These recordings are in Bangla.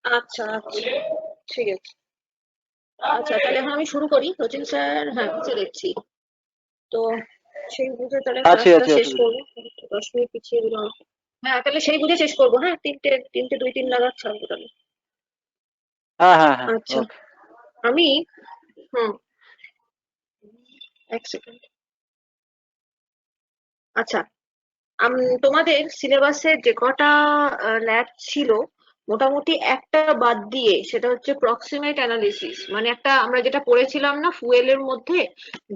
আচ্ছা আচ্ছা, ঠিক আছে। আচ্ছা তাহলে এখন আমি শুরু করি। রচিন স্যার, হ্যাঁ বুঝে দেখছি। তো সেই বুঝে তাহলে আছে ক্লাসটা আছে শেষ অসুবিধা করবো। 10 মিনিট পিছিয়ে দিলাম। হ্যাঁ তাহলে সেই বুঝে শেষ করবো। হ্যাঁ, তিনটে তিনটে 2-3 নাগাদ ছাড়বো তাহলে। হ্যাঁ হ্যাঁ হ্যাঁ। আচ্ছা, ওকে। আমি, হুম, এক সেকেন্ড। আচ্ছা, তোমাদের সিলেবাসে যে কটা ল্যাব ছিল, মোটামুটি একটা বাদ দিয়ে, সেটা হচ্ছে প্রক্সিমেট অ্যানালিসিস। মানে একটা আমরা যেটা পড়েছিলাম না ফুয়েলের মধ্যে,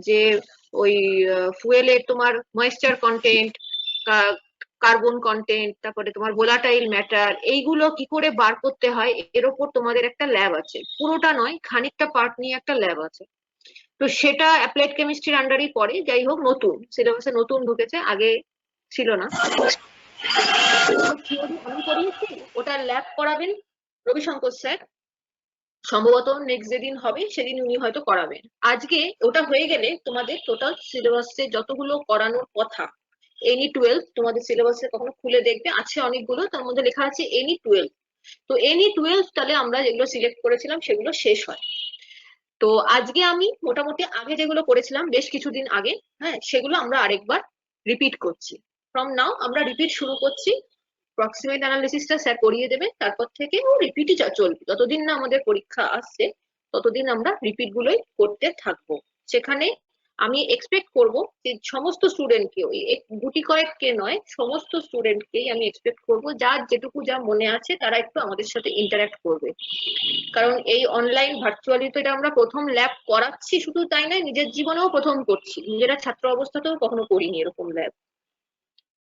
যে ওই ফুয়েলের তোমার ময়েশ্চার কন্টেন্ট, কার্বন কন্টেন্ট, তারপরে তোমার ভোলাটাইল ম্যাটার, এইগুলো কি করে বার করতে হয় এর ওপর তোমাদের একটা ল্যাব আছে। পুরোটা নয়, খানিকটা পার্ট নিয়ে একটা ল্যাব আছে। তো সেটা অ্যাপ্লাইড কেমিস্ট্রির আন্ডারই পড়ে। যাই হোক, নতুন সিলেবাসে নতুন ঢুকেছে, আগে ছিল না। থিওরি আমি করিয়েছি, ওটা ল্যাব করাবেন রবিশঙ্কর স্যার। সম্ভবত নেক্সট যেদিন হবে সেদিন উনি হয়তো করাবেন। আজকে ওটা হয়ে গেলে তোমাদের টোটাল সিলেবাসে যতগুলো করানোর কথা, এনি 12, তোমাদের সিলেবাসে কখনো খুলে দেখবে আছে অনেকগুলো, তার মধ্যে লেখা আছে এনি 12। তো এনি 12 তাহলে আমরা যেগুলো সিলেক্ট করেছিলাম সেগুলো শেষ হয়। তো আজকে আমি মোটামুটি আগে যেগুলো করেছিলাম বেশ কিছুদিন আগে, হ্যাঁ, সেগুলো আমরা আরেকবার রিপিট করছি। ফ্রম নাও আমরা রিপিট শুরু করছি। প্রক্সিমেট অ্যানালিসিসটা স্যার করিয়ে দেবে, তারপর থেকে ও রিপিটই চলবে যতদিন না আমাদের পরীক্ষা আসছে। ততদিন আমরা রিপিট গুলোই করতে থাকবো। সেখানে আমি এক্সপেক্ট করব যে সমস্ত স্টুডেন্টকে, ওই গুটি কয়েককে নয়, সমস্ত স্টুডেন্টকেই আমি এক্সপেক্ট করব যার যেটুকু যা মনে আছে তারা একটু আমাদের সাথে ইন্টারঅ্যাক্ট করবে। কারণ এই অনলাইন ভার্চুয়ালি তো এটা আমরা প্রথম ল্যাব করাচ্ছি, শুধু তাই নয়, নিজের জীবনেও প্রথম করছি, নিজেরা ছাত্র অবস্থাতেও কখনো করিনি এরকম ল্যাব।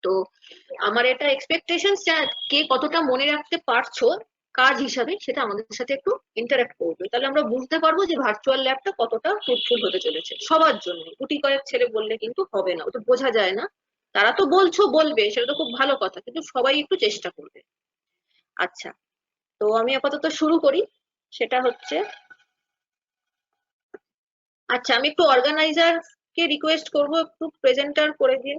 তো আমার এটা এক্সপেকটেশন, কে কতটা মনে রাখতে পারছো কাজ হিসাবে, সেটা আমাদের সাথে একটু ইন্টারঅ্যাক্ট করবে। তাহলে আমরা বুঝতে পারবো যে ভার্চুয়াল ল্যাবটা কতটা ফ্রুটফুল হতে চলেছে সবার জন্য। গুটি কয়েক ছেলে বললে কিন্তু হবে না, ওটা বোঝা যায় না। তারা তো বলছো, বলবে, সেটা তো খুব ভালো কথা, কিন্তু সবাই একটু চেষ্টা করবে। আচ্ছা, তো আমি আপাতত শুরু করি। সেটা হচ্ছে, আচ্ছা আমি একটু অর্গানাইজার কে রিকোয়েস্ট করবো একটু প্রেজেন্টার করে দিন,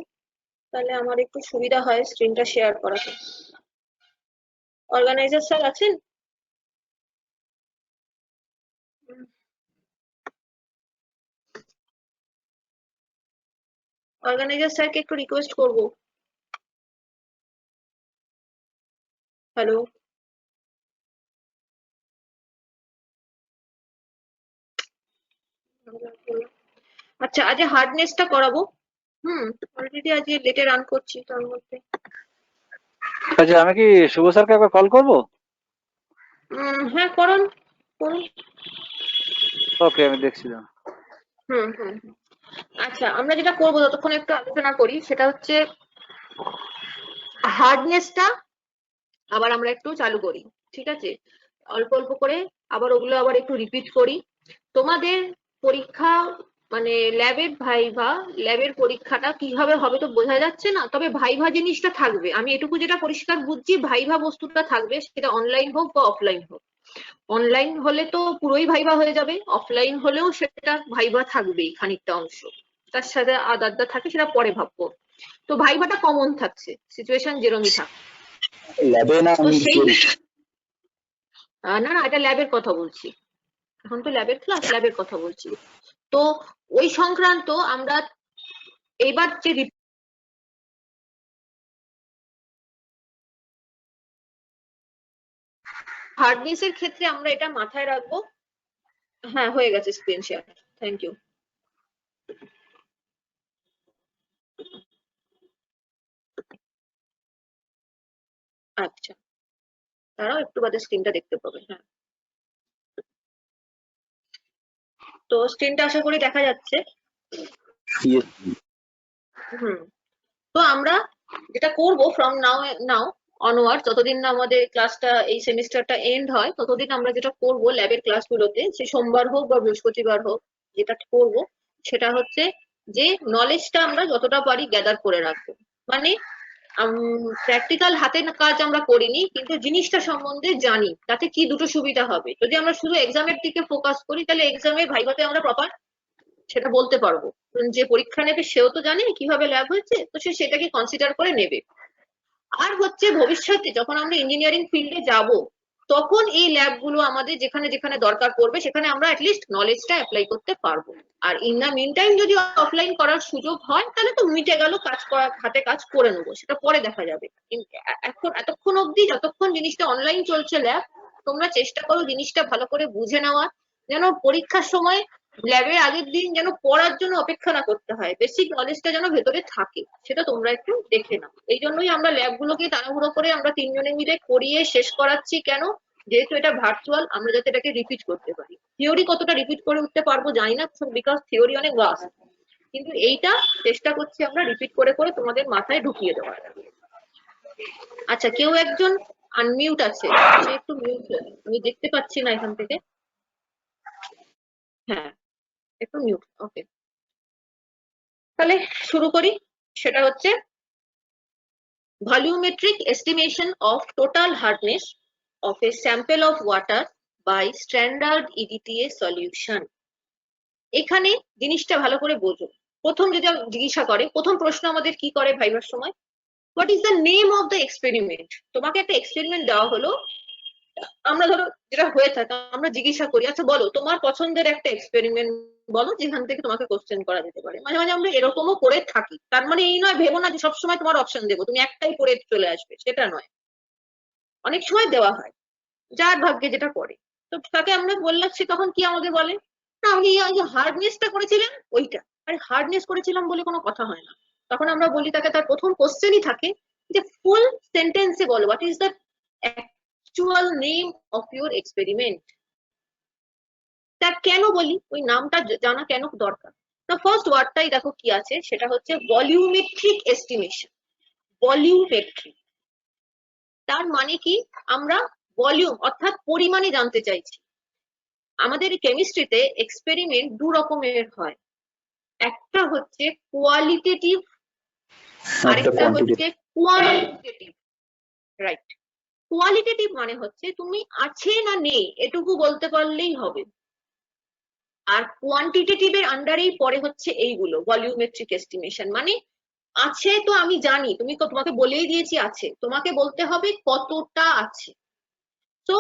তাহলে আমার একটু সুবিধা হয় স্ক্রিনটা শেয়ার করাতে। অর্গানাইজার স্যার আছেন? অর্গানাইজার স্যারকে একটু রিকোয়েস্ট করবো। হ্যালো। আচ্ছা, আজ হার্ডনেসটা করাবো। হুম, অলরেডি আজকে লেটে রান করছি তার মধ্যে। আচ্ছা, আমি কি শুভ স্যারকে একবার কল করবো? হ্যাঁ করুন, করুন। ওকে, আমি দেখছি দাঁড়াও। হুম হুম হুম। আচ্ছা, আমরা যেটা করবো ততক্ষণ একটু আলোচনা করি, সেটা হচ্ছে হার্ডনেসটা আবার আমরা একটু চালু করি। ঠিক আছে, অল্প অল্প করে আবার ওগুলো আবার একটু রিপিট করি। তোমাদের পরীক্ষা, মানে ল্যাবের পরীক্ষাটা কিভাবে হবে তো বোঝা যাচ্ছে না, তবে ভাইভা জিনিসটা থাকবে। আমি এটুকু যেটা পরিষ্কার বুঝছি, ভাইভা বস্তুটা থাকবে, সেটা অনলাইন হোক বা অফলাইন হোক। অনলাইন হলে তো পুরোই ভাইভা হয়ে যাবে, অফলাইন হলেও সেটা ভাইভা থাকবেই খানিকটা অংশ। তার সাথে আদারটা থাকে, সেটা পরে ভাববো। তো ভাইভাটা কমন থাকছে, সিচুয়েশন যেরমই থাক। ল্যাবে না তো আমি সেই, থিওরি? না না, এটা ল্যাবের কথা বলছি। এখন তো ল্যাবের ক্লাস, ল্যাবের কথা বলছি। তো ওই সংক্রান্ত আমরা এবার যে হার্ডনেস এর ক্ষেত্রে আমরা এটা মাথায় রাখবো। হ্যাঁ হয়ে গেছে স্ক্রিন শেয়ার, থ্যাংক ইউ। আচ্ছা, তারাও একটু বাদে স্ক্রিনটা দেখতে পাবে। হ্যাঁ, তো স্ক্রিনটা আশা করি দেখা যাচ্ছে। Yes. হুম, তো আমরা যেটা করব ফ্রম নাও নাও অনওয়ার্ড, যতদিন না আমাদের ক্লাসটা এই সেমিস্টারটা এন্ড হয়, ততদিন আমরা যেটা করব ল্যাবের ক্লাসগুলোতে, সে সোমবার হোক বা বৃহস্পতিবার হোক, যেটা করব সেটা হচ্ছে যে নলেজটা আমরা যতটা পারি গ্যাদার করে রাখবো। মানে প্র্যাকটিক্যাল হাতে কাজ আমরা করিনি, কিন্তু জিনিসটা সম্বন্ধে জানি, তাতে কি দুটো সুবিধা হবে। যদি আমরা শুধু এক্সামের দিকে ফোকাস করি, তাহলে এক্সামে ভাইভাতে আমরা প্রপার সেটা বলতে পারবো। যে পরীক্ষা নেবে সেও তো জানে কিভাবে ল্যাব হয়েছে, তো সে সেটাকে কনসিডার করে নেবে। আর হচ্ছে ভবিষ্যতে যখন আমরা ইঞ্জিনিয়ারিং ফিল্ডে যাব, তখন এই ল্যাব গুলো আমাদের যেখানে যেখানে দরকার পড়বে সেখানে আমরা অ্যাটলিস্ট নলেজটা অ্যাপ্লাই করতে পারবো। আর ইন দ্য মিন টাইম যদি অফলাইন করার সুযোগ হয় তাহলে তো মিটে গেল, কাজ করা হাতে কাজ করে নেবো, সেটা পরে দেখা যাবে। এখন এতক্ষণ অবধি যতক্ষণ জিনিসটা অনলাইন চলছে ল্যাব, তোমরা চেষ্টা করো জিনিসটা ভালো করে বুঝে নেওয়ার, যেন পরীক্ষার সময় ল্যাবের আগের দিন যেন পড়ার জন্য অপেক্ষা না করতে হয়, বেসিক নলেজটা যেন ভেতরে থাকে, সেটা তোমরা একটু দেখে নাও। এই জন্যই আমরা ল্যাব গুলোকে তাড়াহুড়ো করে আমরা তিনজনে মিলে করিয়ে শেষ করাচ্ছি। কেন? যেহেতু এটা ভার্চুয়াল, আমরা যাতে এটাকে রিপিট করতে পারি। থিওরি কতটা রিপিট করে উঠতে পারবো জানি না, বিকজ থিওরি অনেক ভাস্ট, কিন্তু এইটা চেষ্টা করছি আমরা রিপিট করে করে তোমাদের মাথায় ঢুকিয়ে দেওয়ার। আচ্ছা, কেউ একজন আনমিউট আছে, সে একটু মিউট, আমি দেখতে পাচ্ছি না এখান থেকে। হ্যাঁ, একটু মিউট। ওকে, তাহলে শুরু করি। সেটা হচ্ছে volumetric estimation of total hardness of a sample of water by standard EDTA solution. এখানে জিনিসটা ভালো করে বোঝো। প্রথম যেটা জিজ্ঞাসা করে, প্রথম প্রশ্ন আমাদের কি করে ভাইবার সময়, what is the name of the experiment. তোমাকে একটা এক্সপেরিমেন্ট দেওয়া হলো, আমরা ধরো যেটা হয়ে থাকে আমরা জিজ্ঞাসা করি, আচ্ছা বলো তোমার পছন্দের একটা এক্সপেরিমেন্ট বলো যেখান থেকে তোমাকে কোশ্চেন করা যেতে পারে। মাঝে মাঝে আমরা এরকমও করে থাকি, তার মানে এই নয় ভেবো না যে সবসময় তোমার অপশন দেবো, তুমি একটাই করে চলে আসবে, সেটা নয়। অনেক সময় দেওয়া হয়, যার ভাগ্যে যেটা পড়ে। তো তাকে আমরা বললাম, সে তখন কি আমাদের বলে, না আপনি হার্ডনেসটা করেছিলেন ওইটা। আরে হার্ডনেস করেছিলাম বলে কোনো কথা হয় না। তখন আমরা বলি তাকে, তার প্রথম কোশ্চেনই থাকে যে ফুল সেন্টেন্সে বলো what is the actual name of your experiment. তা কেন বলি, ওই নামটা জানা কেন দরকার? না, ফার্স্ট ওয়ার্ডটাই দেখো কি আছে, সেটা হচ্ছে ভলিউমেট্রিক এস্টিমেশন। ভলিউমেট্রিক তার মানে কি, আমরা ভলিউম অর্থাৎ পরিমাণে জানতে চাইছি। আমাদের কেমিস্ট্রিতে এক্সপেরিমেন্ট দু রকমের হয়, একটা হচ্ছে কোয়ালিটেটিভ, আরেকটা হচ্ছে কোয়ান্টিটেটিভ। রাইট, কোয়ালিটেটিভ মানে হচ্ছে তুমি আছে না নেই এটুকু বলতে পারলেই হবে, আর কোয়ান্টিটেটিভ এর আন্ডারেই পড়ে হচ্ছে এইগুলো ভলিউমেট্রিক এস্টিমেশন। মানে আছে তো আমি জানি, তোমাকে বলেই দিয়েছি আছে, তোমাকে বলতে হবে কতটা আছে। তো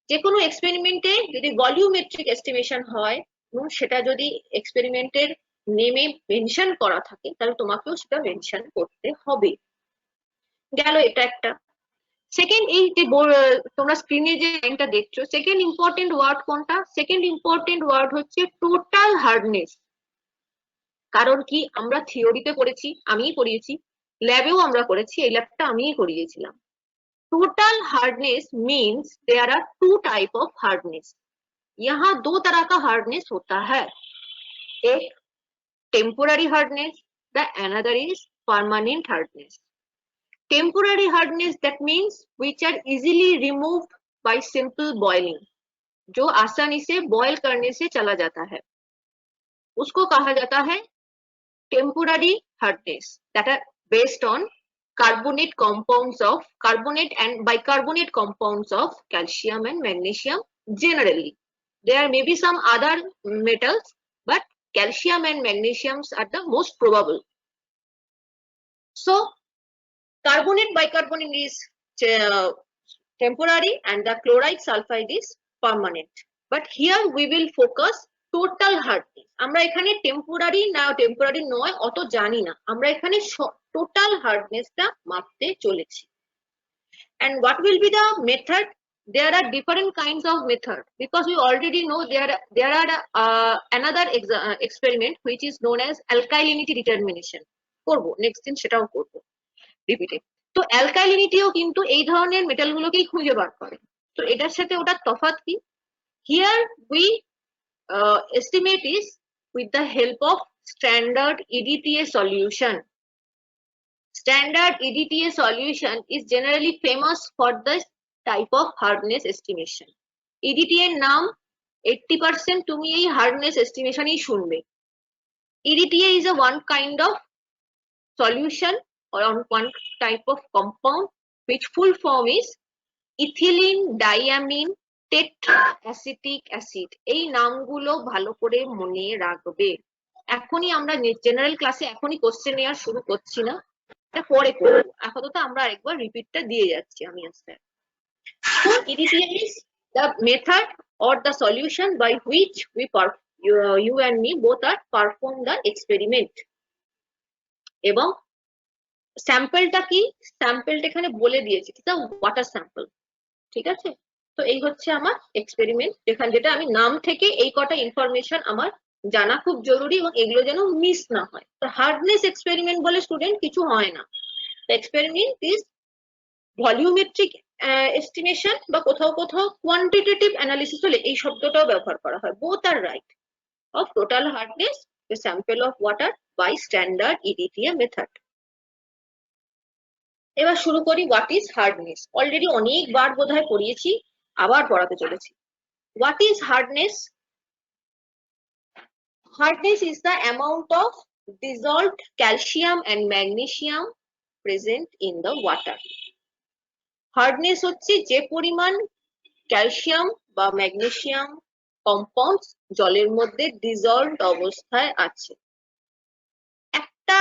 যে কোনো এক্সপেরিমেন্টে যদি ভলিউমেট্রিক এস্টিমেশন হয় এবং সেটা যদি এক্সপেরিমেন্টের নেমে মেনশন করা থাকে, তাহলে তোমাকেও সেটা মেনশন করতে হবে। গেল এটা একটা। সেকেন্ড, এই যে তোমরা স্ক্রিনে যে লাইনটা দেখছো, সেকেন্ড ইম্পর্টেন্ট ওয়ার্ড কোনটা? সেকেন্ড ইম্পর্টেন্ট ওয়ার্ড হচ্ছে টোটাল হার্ডনেস। কারণ কি, আমরা থিওরিতে পড়েছি, আমিই পড়িয়েছি, ল্যাবেও আমরা করেছি, এই ল্যাবটা আমিই করিয়েছিলাম। Total hardness means there are two type of hardness. यहाँ दो तरह का हार्डनेस होता है, एक temporary hardness, the another is permanent hardness. Temporary hardness that means which are easily removed by simple boiling, जो आसानी से बॉयल करने से चला जाता है, उसको कहा जाता है temporary hardness, that are based on carbonate compounds of carbonate and bicarbonate compounds of calcium and magnesium. Generally there may be some other metals, but calcium and magnesium are the most probable. So carbonate bicarbonate is temporary and the chloride sulfide is permanent, but here we will focus total hardness. আমরা এখানে টেম্পোরারি না টেম্পোরারি নয় অত জানি না, আমরা এখানে টোটাল হার্ডনেসটা মাপতে চলেছি। And what will be the method? There are different kinds of method, because we already know there are another experiment which is known as alkalinity determination. করবো নেক্সট দিন, সেটাও করবো রিপিটে। তো অ্যালকালিনিটিও কিন্তু এই ধরনের মেটাল গুলোকেই খুঁজে বার করে। তো এটার সাথে ওটার তফাৎ কি? Here we estimate is with the help of standard EDTA solution. Standard EDTA solution is generally famous for this type of hardness estimation. EDTA এর নাম 80% তুমি এই hardness estimation ই শুনবে। EDTA is a one kind of solution or one type of compound which full form is ethylene diamine tetraacetic acid. এই নামগুলো ভালো করে মনে রাখবে। এখনই আমরা জেনারেল ক্লাসে এখনই কোশ্চেন নেওয়া শুরু করছি না, এটা পরে করবো। আপাতত আমরা আরেকবার রিপিটটা দিয়ে যাচ্ছি আমি আস্তে। So EDTA is the method or the solution by which you and me both are perform the experiment. এবং স্যাম্পলটা কি, স্যাম্পলটা এখানে বলে দিয়েছি, এটা ওয়াটার স্যাম্পল, ঠিক আছে? তো এই হচ্ছে আমার এক্সপেরিমেন্ট, যেটা আমি নাম থেকে এই কটা ইনফরমেশন আমার জানা খুব জরুরি এবং এগুলো যেন মিস না হয়। তো হার্ডনেস এক্সপেরিমেন্ট বলে স্টুডেন্ট কিছু হয় না। এক্সপেরিমেন্ট ইজ ভলিউমেট্রিক এস্টিমেশন বা কোথাও কোথাও কোয়ান্টিটেটিভ অ্যানালিসিস হলে এই শব্দটাও ব্যবহার করা হয়। Both are right. Of total hardness a sample of water by standard EDTA method. এবার শুরু করি হোয়াট ইজ হার্ডনেস। অলরেডি অনেকবার বোধহয় পড়িয়েছি, আবার পড়াতে চলেছি। What is hardness? Hardness is the amount of dissolved calcium and magnesium present in the water. Hardness হচ্ছে যে পরিমাণ ক্যালসিয়াম বা ম্যাগনেসিয়াম কম্পাউন্ডস জলের মধ্যে ডিজলভড অবস্থায় আছে। একটা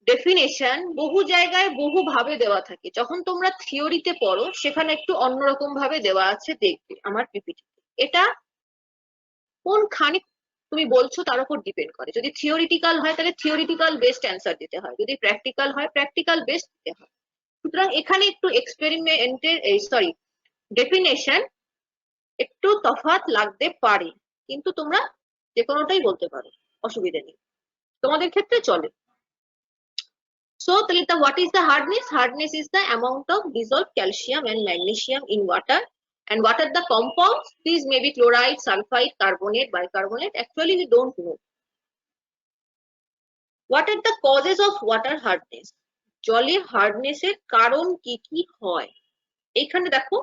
ডেফিনেশন বহু জায়গায় বহু ভাবে দেওয়া থাকে। যখন তোমরা থিওরিতে পড়ো সেখানে একটু অন্যরকম ভাবে দেওয়া আছে, দেখবে আমার পিপিটিতে। এটা কোনখানে তুমি বলছো তার উপর ডিপেন্ড করে। যদি থিওরিটিক্যাল হয় তাহলে থিওরিটিক্যাল বেসড অ্যান্সার দিতে হয়, যদি প্র্যাকটিক্যাল হয় প্র্যাকটিক্যাল বেসড দিতে হয়। সুতরাং এখানে একটু এক্সপেরিমেন্টের ডেফিনেশন একটু তফাৎ লাগতে পারে, কিন্তু তোমরা যে কোনোটাই বলতে পারো, অসুবিধা নেই, তোমাদের ক্ষেত্রে চলে। So what is the hardness? Hardness is the amount of dissolved calcium and magnesium in water. And what are the compounds? These may be chloride, sulfide, carbonate, bicarbonate. Actually we don't know. What are the causes of water hardness? জলের হার্ডনেস এর কারণ কি কি হয় এখানে দেখো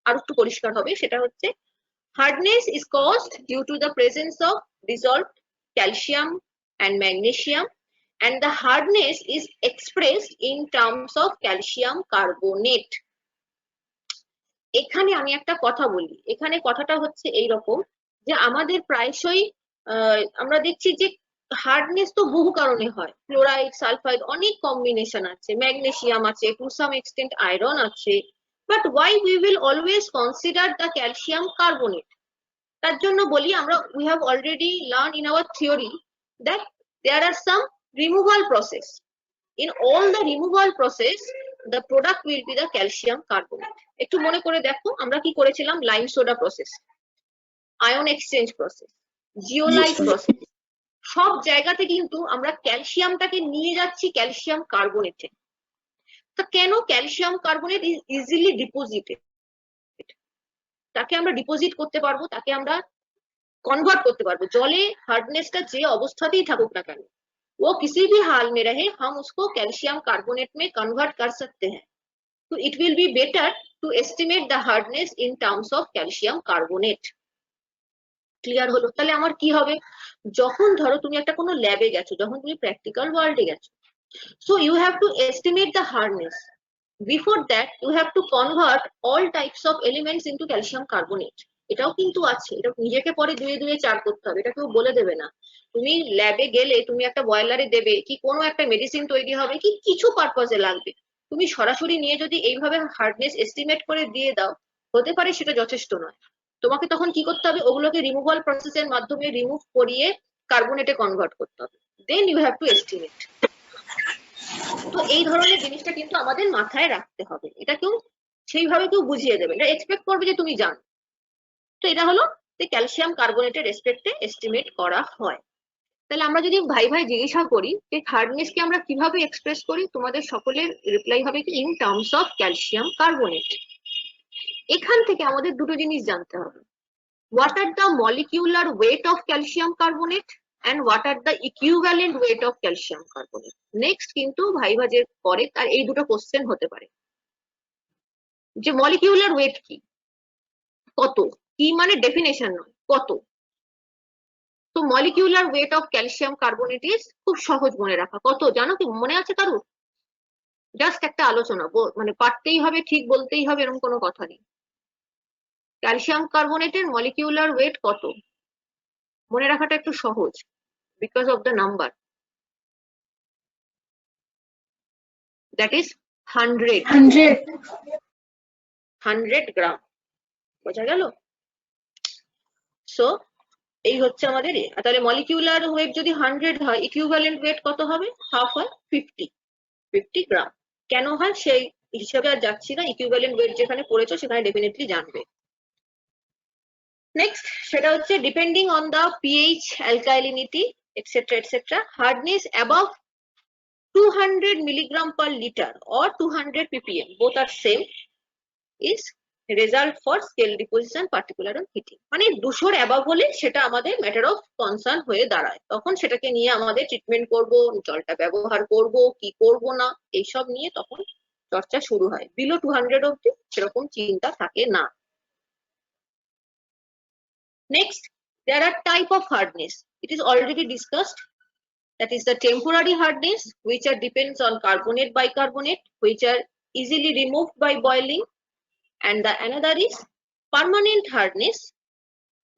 আর একটু পরিষ্কার হবে। সেটা হচ্ছে hardness is caused due to the presence of dissolved calcium and magnesium, and the hardness is expressed in terms of calcium carbonate. এখানে আমি একটা কথা বলি, এখানে কথাটা হচ্ছে এইরকম যে আমাদের প্রায়শই আমরা দেখছি যে হার্ডনেস তো বহু কারণে হয়, ক্লোরাইড, সালফাইড, অনেক কম্বিনেশন আছে, ম্যাগনেসিয়াম আছে, টু সাম এক্সটেন্ট আয়রন আছে, but why we will always consider the calcium carbonate? তার জন্য বলি আমরা we have already learned in our theory that there are some removal process. In all the removal process the product will be the calcium carbonate. একটু মনে করে দেখো আমরা কি করেছিলাম, lime soda process, ion exchange process, zeolite process, সব জায়গাতে কিন্তু আমরা ক্যালসিয়ামটাকে নিয়ে যাচ্ছি ক্যালসিয়াম কার্বনেটে। তো কেন calcium carbonate is easily deposited, তাকে আমরা ডিপোজিট করতে পারবো, তাকে আমরা कन्वर्ट करते पारबो। जले हार्डनेसটা যে অবস্থাতেই থাকুক না কেন, वो किसी भी हाल में रहे हम उसको कैल्शियम कार्बोनेट में कन्वर्ट कर सकते हैं। तो it will be better to estimate the hardness in terms of calcium carbonate. Clear হলো? তাহলে আমার কি হবে, যখন ধরো তুমি একটা কোনো ল্যাবে গেছো, যখন তুমি প্র্যাকটিক্যাল ওয়ার্ল্ডে গেছো, so you have to estimate the hardness. Before that you have to convert all types of elements into calcium carbonate. এটাও কিন্তু আছে, এটা নিজেকে পরে দুয়ে দুয়ে চার করতে হবে, এটা কেউ বলে দেবে না। তুমি ল্যাবে গেলে তুমি একটা বয়লারে দেবে কি কোনো একটা মেডিসিন তৈরি হবে কি কিছু পারপাজে লাগবে, তুমি সরাসরি নিয়ে যদি এইভাবে হার্ডনেস এস্টিমেট করে দিয়ে দাও, হতে পারে সেটা যথেষ্ট নয়। তোমাকে তখন কি করতে হবে, ওগুলোকে রিমুভাল প্রসেসের মাধ্যমে রিমুভ করিয়ে কার্বনেটে কনভার্ট করতে হবে, then you have to estimate. তো এই ধরনের জিনিসটা কিন্তু আমাদের মাথায় রাখতে হবে, এটা কেউ সেইভাবে কেউ বুঝিয়ে দেবে, এটা এক্সপেক্ট করবে যে তুমি জানো। তো এটা হলো যে ক্যালসিয়াম কার্বনেটের রেসপেক্টে এস্টিমেট করা হয়। তাহলে আমরা যদি ভাই ভাই জিজ্ঞাসা করি যে হার্ডনেসকে আমরা কিভাবে এক্সপ্রেস করি, তোমাদের সকলের রিপ্লাই হবে কি in terms of calcium carbonate. এখান থেকে আমাদের দুটো জিনিস জানতে হবে, what are the molecular weight of calcium carbonate and what are the equivalent weight of calcium carbonate. Next কিন্তু ভাইভা যে করে তার এই দুটো কোশ্চেন হতে পারে, যে মলিকিউলার ওয়েট কি, কত, কি মানে ডেফিনেশন নয়, কত। তো molecular weight of calcium carbonate is খুব সহজ মনে রাখা, কত জানো কি, মনে আছে কারুর? জাস্ট একটা আলোচনা, মানে পারতেই হবে, ঠিক বলতেই হবে এরকম কোনো কথা নেই। ক্যালসিয়াম কার্বনেটের মলিকিউলার ওয়েট কত, মনে রাখাটা একটু সহজ, because of the number, that is 100. 100 গ্রাম। বোঝা গেল? সো এই হচ্ছে আমাদের তাহলে মলিকিউলার ওয়েট যদি 100 হয়, ইকুইভ্যালেন্ট ওয়েট কত হবে? হাফ হয় 50 গ্রাম। কেন হয় সেই হিসাবে আর যাচ্ছি না, ইকুইভ্যালেন্ট ওয়েট যেখানে পড়েছো সেখানে ডেফিনেটলি জানবে। নেক্সট সেটা হচ্ছে depending on the pH, alkalinity etcetera etcetera, hardness above 200 milligram per liter or 200 ppm, both are same, is result for scale deposition particular on heating. মানে 200 অ্যাবাভ হলে সেটা আমাদের ম্যাটার অফ কনসার্ন হয়ে দাঁড়ায়, তখন সেটাকে নিয়ে আমাদের ট্রিটমেন্ট করব, জলটা ব্যবহার করব কি করব না এইসব নিয়ে তখন চর্চা শুরু হয়। বিলো 200 অব্দি সেরকম চিন্তা থাকে না। Next, there are type of hardness. It is already discussed. That is the temporary hardness, which are depends on carbonate, bicarbonate, which are easily removed by boiling. And the another is permanent hardness,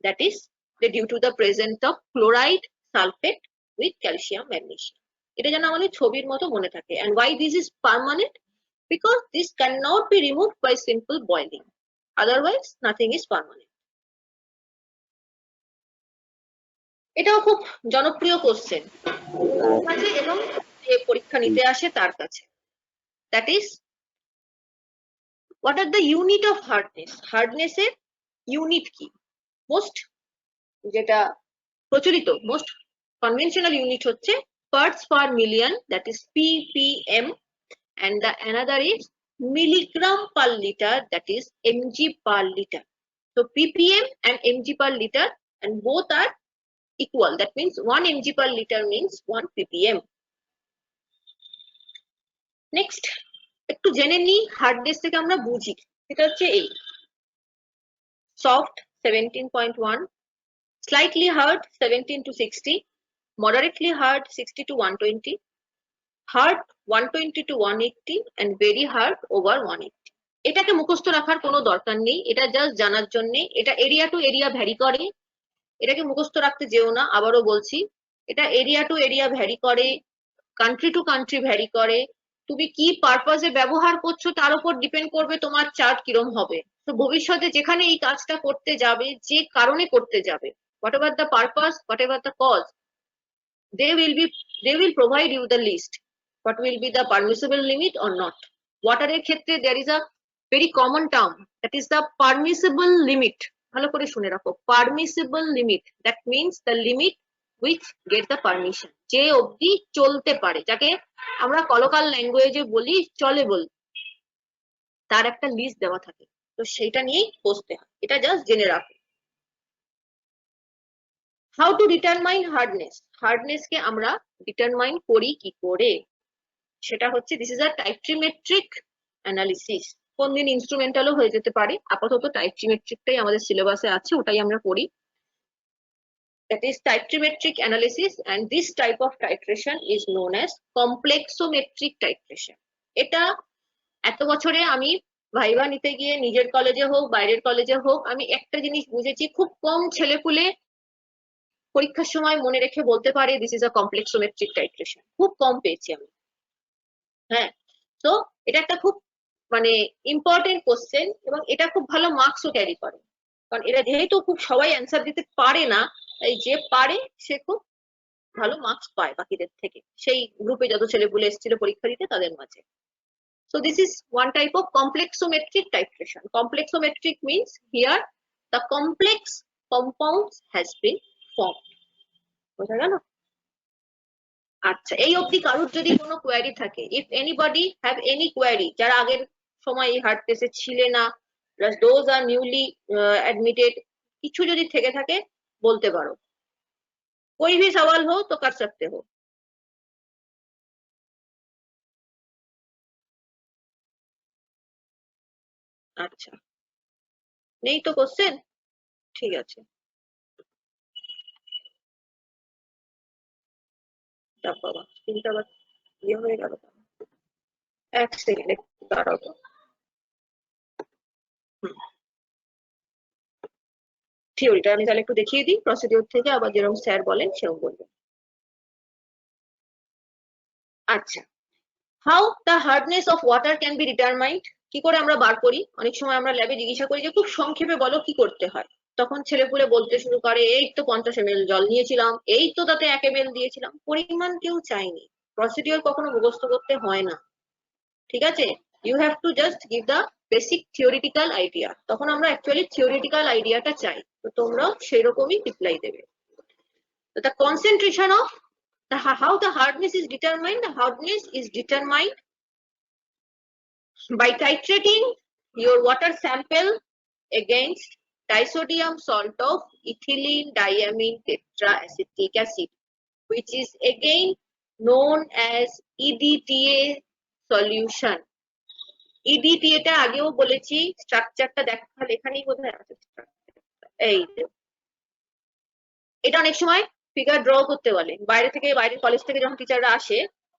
that is due to the presence of chloride, sulfate with calcium, magnesium. এটা যেন আমাদের ছবির মতো মনে থাকে। And why this is permanent? Because this cannot be removed by simple boiling. Otherwise, nothing is permanent. এটাও খুব জনপ্রিয় কোশ্চেন আছে এবং যে পরীক্ষা নিতে আসে তার কাছে। That is, what are the unit of hardness? Hardness এর ইউনিট কি? মোস্ট যেটা প্রচলিত, মোস্ট কনভেনশনাল ইউনিট হচ্ছে parts per million, that is ppm, and the another is milligram per liter, that is mg per liter. So ppm and mg per liter, and both are equal, that means 1 mg per liter means 1 ppm. Next একটু জেনে নিই হার্ডনেস থেকে আমরা বুঝি, সেটা হচ্ছে এই soft 17.1, slightly hard 17 to 60, moderately hard 60 to 120, hard 120 to 180, and very hard over 180. এটাকে মুখস্থ রাখার কোনো দরকার নেই, এটা জাস্ট জানার জন্য। এটা এরিয়া টু এরিয়া ভ্যারি করে, এটাকে মুখস্থ রাখতে যেও না, আবারও বলছি এটা এরিয়া টু এরিয়া ভ্যারি করে, কান্ট্রি টু কান্ট্রি ভ্যারি করে। তুমি কি পারপাসে ব্যবহার করছো তার উপর ডিপেন্ড করবে তোমার চার্ট কিরম হবে। তো ভবিষ্যতে যেখানে এই কাজটা করতে যাবে, যে কারণে করতে যাবে, whatever the purpose, whatever the cause, they will provide you the list what will be the permissible limit or not. ওয়াটারের ক্ষেত্রে there is a very common term, that is the permissible limit. ভালো করে শুনে রাখো, permissible limit, that means the limit which get the permission, যে অবধি চলতে পারে, যাকে আমরা কলোকাল ল্যাঙ্গুয়েজে বলি চলে বল, তার একটা লিস্ট দেওয়া থাকে, তো সেটা নিয়েই বসতে হয়, এটা জাস্ট জেনে রাখো। How to determine hardness, hardness কে আমরা ডিটারমাইন করি কি করে, সেটা হচ্ছে this is a titrimetric analysis. কোন দিন ইনস্ট্রুমেন্টালও হয়ে যেতে পারে, আপাতত টাইট্রিমেট্রিকটাই আমাদের সিলেবাসে আছে, ওটাই আমরা করি। That is titrimetric analysis, and this type of titration is known as complexometric titration. এটা এত বছরে আমি ভাইবা নিতে গিয়ে নিজের কলেজে হোক বাইরের কলেজে হোক আমি একটা জিনিস বুঝেছি, খুব কম ছেলেপুলে পরীক্ষার সময় মনে রেখে বলতে পারে দিস ইজ আ কমপ্লেক্সোমেট্রিক টাইট্রেশন, খুব কম পেয়েছি আমি। হ্যাঁ, তো এটা একটা খুব মানে ইম্পর্টেন্ট কোশ্চেন, এবং এটা খুব ভালো মার্কসও ক্যারি করে, কারণ এটা যেহেতু খুব সবাই অ্যান্সার দিতে পারে না, তাই যে পারে সে খুব ভালো মার্কস পায় বাকিদের থেকে, সেই গ্রুপে যত ছেলেপুলে এসেছিল পরীক্ষা দিতে তাদের মাঝে। So this is one type of complexometric titration. Complexometric means here the complex compounds has been formed. বোঝা গেল? আচ্ছা, এই অবধি কারোর যদি কোনো কোয়ারি থাকে, if anybody have any query, যারা আগের সময় এই হার্ড টেস্টে ছিলে না, those are newly admitted, কিছু যদি থেকে থাকে বলতে পারো, कोई भी सवाल हो तो कर सकते हो। আচ্ছা, নেই তো কোশ্চেন, ঠিক আছে। বাবা স্ক্রিনটা আবার ইয়ে হয়ে গেল, এক সেকেন্ড একটু দাঁড়াও তো। থিওরিটা আমি তাহলে একটু দেখিয়ে দিই, প্রসিডিওর থেকে আবার যেরকম স্যার বলেন সেরকম বলবেন। আচ্ছা, how the hardness of water can be determined? কি করে আমরা বার করি? অনেক সময় আমরা ল্যাবে জিজ্ঞাসা করি যে খুব সংক্ষেপে বলো কি করতে হয়, তখন ছেলেপুলে বলতে শুরু করে এই তো 50 ml জল নিয়েছিলাম, এই তো তাতে 1 ml দিয়েছিলাম। পরিমাণ কেউ চায়নি, প্রসিডিওর কখনো মুখস্থ করতে হয় না, ঠিক আছে? You have to just give the basic theoretical idea. তখন আমরা অ্যাকচুয়ালি থিওরিটিক্যাল আইডিয়াটা চাই, তো তোমরা সেরকমই রিপ্লাই দেবে। The concentration of how the hardness is determined. The hardness is determined by titrating your water sample against disodium salt of ethylene diamine tetraacetic acid, which is again known as EDTA solution. EDTA টা আগেও বলেছি, স্ট্রাকচারটা দেখা এখানেই বোধহয় আছে। এই এটা অনেক সময় ফিগার ড্র করতে বলে, বাইরের কলেজ থেকে যখন টিচাররা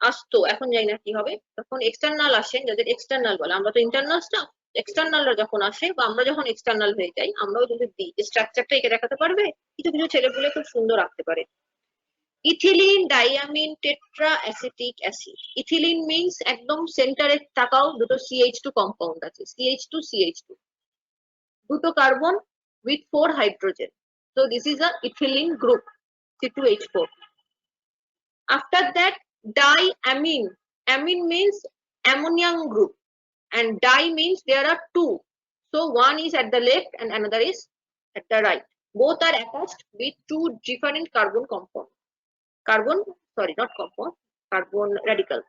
আসতো, এখন জানি না কি হবে, তখন এক্সটার্নাল আসেন, যাদের এক্সটার্নাল বলে, আমরা তো ইন্টারনাল স্টাফ, এক্সটার্নালরা যখন আসে বা আমরা যখন এক্সটার্নাল হয়ে যাই, আমরাও যদি দিই স্ট্রাকচারটা এঁকে দেখাতে পারবে, কিছু কিছু ছেলেপুলে খুব সুন্দর আঁকতে পারে। Ethylene diamine tetra acetic acid. Ethylene means একদম সেন্টারে তাকাও, দুটো CH2 কম্পাউন্ড আছে, CH2 দুটো carbon with 4 hydrogen. So this is a ethylene group, C2H4. After that, diamine. Amine means ammonium group, and di means there are two. So one is at the left and another is at the right. Both are attached with two different carbon compounds. Carbon radical.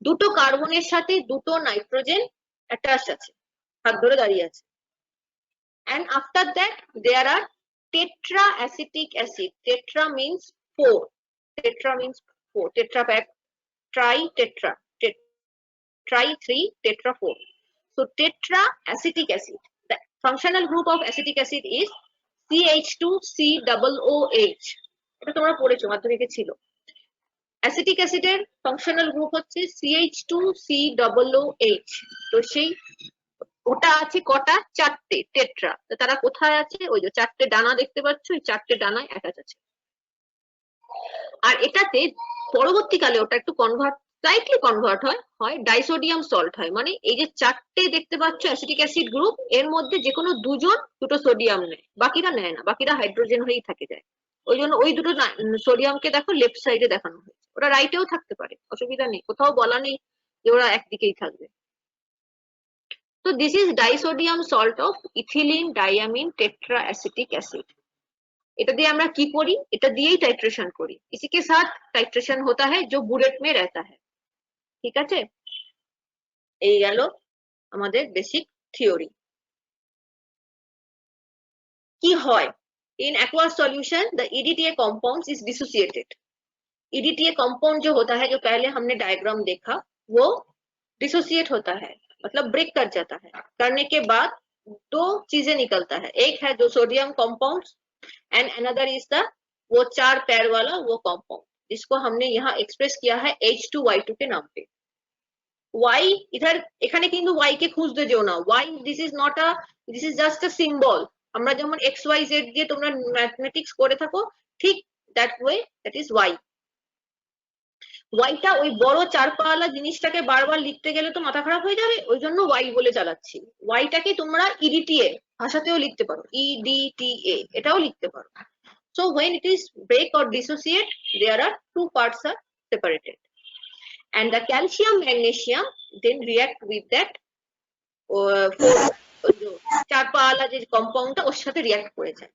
দুটো কার্বনের সাথে দুটো নাইট্রোজেন অ্যাটাচড আছে, হাত ধরে দাঁড়িয়ে আছে। And after that, there are tetraacetic acid. Tetra means 4. Tetra means 4. Tetra pack, tri-tetra. Tri 3, tetra 4. So tetraacetic acid. The functional group of acetic acid is CH2COOH. এটা তোমরা পড়েছো, মাধ্যমিকে ছিল। অ্যাসিটিক অ্যাসিডের ফাংশনাল গ্রুপ হচ্ছে CH2COOH। তো সেই ওটা আছে কটা? 4টে টেট্রা। তারা কোথায় আছে? ওই যে 4টে ডানা দেখতে পাচ্ছ, এই 4টে ডানায় অ্যাটাচ আছে। আর এটাতে পরবর্তীকালে ওটা একটু স্লাইটলি কনভার্ট হয় ডাইসোডিয়াম সল্ট হয়। মানে এই যে 4টে দেখতে পাচ্ছ অ্যাসিটিক অ্যাসিড গ্রুপ, এর মধ্যে যে কোনো দুটো সোডিয়াম নেয়, বাকিরা নেয় না, বাকিরা হাইড্রোজেন হয়েই থাকে যায়। ওই জন্য ওই দুটো সোডিয়ামকে দেখো লেফট সাইডে দেখানো হয়েছে। ওরা রাইটেও থাকতে পারে, অসুবিধা নেই, কোথাও বলা নেই যে ওরা একদিকেই থাকবে। So this is disodium salt of ethylene diamine tetraacetic acid. এটা দিয়ে আমরা কি করি? এটা দিয়েই টাইট্রেশন করি। इसी के साथ टाइट्रेशन होता है जो बुलेट में रहता है। ঠিক আছে, এই গেল আমাদের বেসিক থিওরি। কি হয়? In aqueous solution, the EDTA compounds is dissociated. EDTA compound जो होता है, जो पहले हमने डायग्राम देखा, वो डिसोसिएट होता है, मतलब ब्रेक कर जाता है। करने के बाद दो चीजें निकलता है, एक है जो sodium compound and another is the वो 4 पैर वाला वो कंपाउंड, जिसको हमने यहाँ एक्सप्रेस किया है H2Y2 के नाम पे। Y इधर এখানে কিন্তু Y কে খুঁজতে যেও না, Y this is just a symbol। আমরা যেমন XYZ দিয়ে তোমরা ম্যাথমেটিক্স করে থাকো, ঠিক that way, that is Y। ওয়াইটা ওই বড় 4 পাওয়ালা জিনিসটাকে বারবার লিখতে গেলে তো মাথা খারাপ হয়ে যাবে, ওই জন্য ওয়াই বলে চালাচ্ছি। ওয়াইটাকে তোমরা ইডিটিএ ভাষাতেও লিখতে পারো, EDTA এটাও লিখতে পারো। So when it is break or dissociate, there are two parts are separated, and the calcium magnesium then react with that 4 পাওয়ালা যে কম্পাউন্ডটা ওর সাথে রিঅ্যাক্ট করে যায়,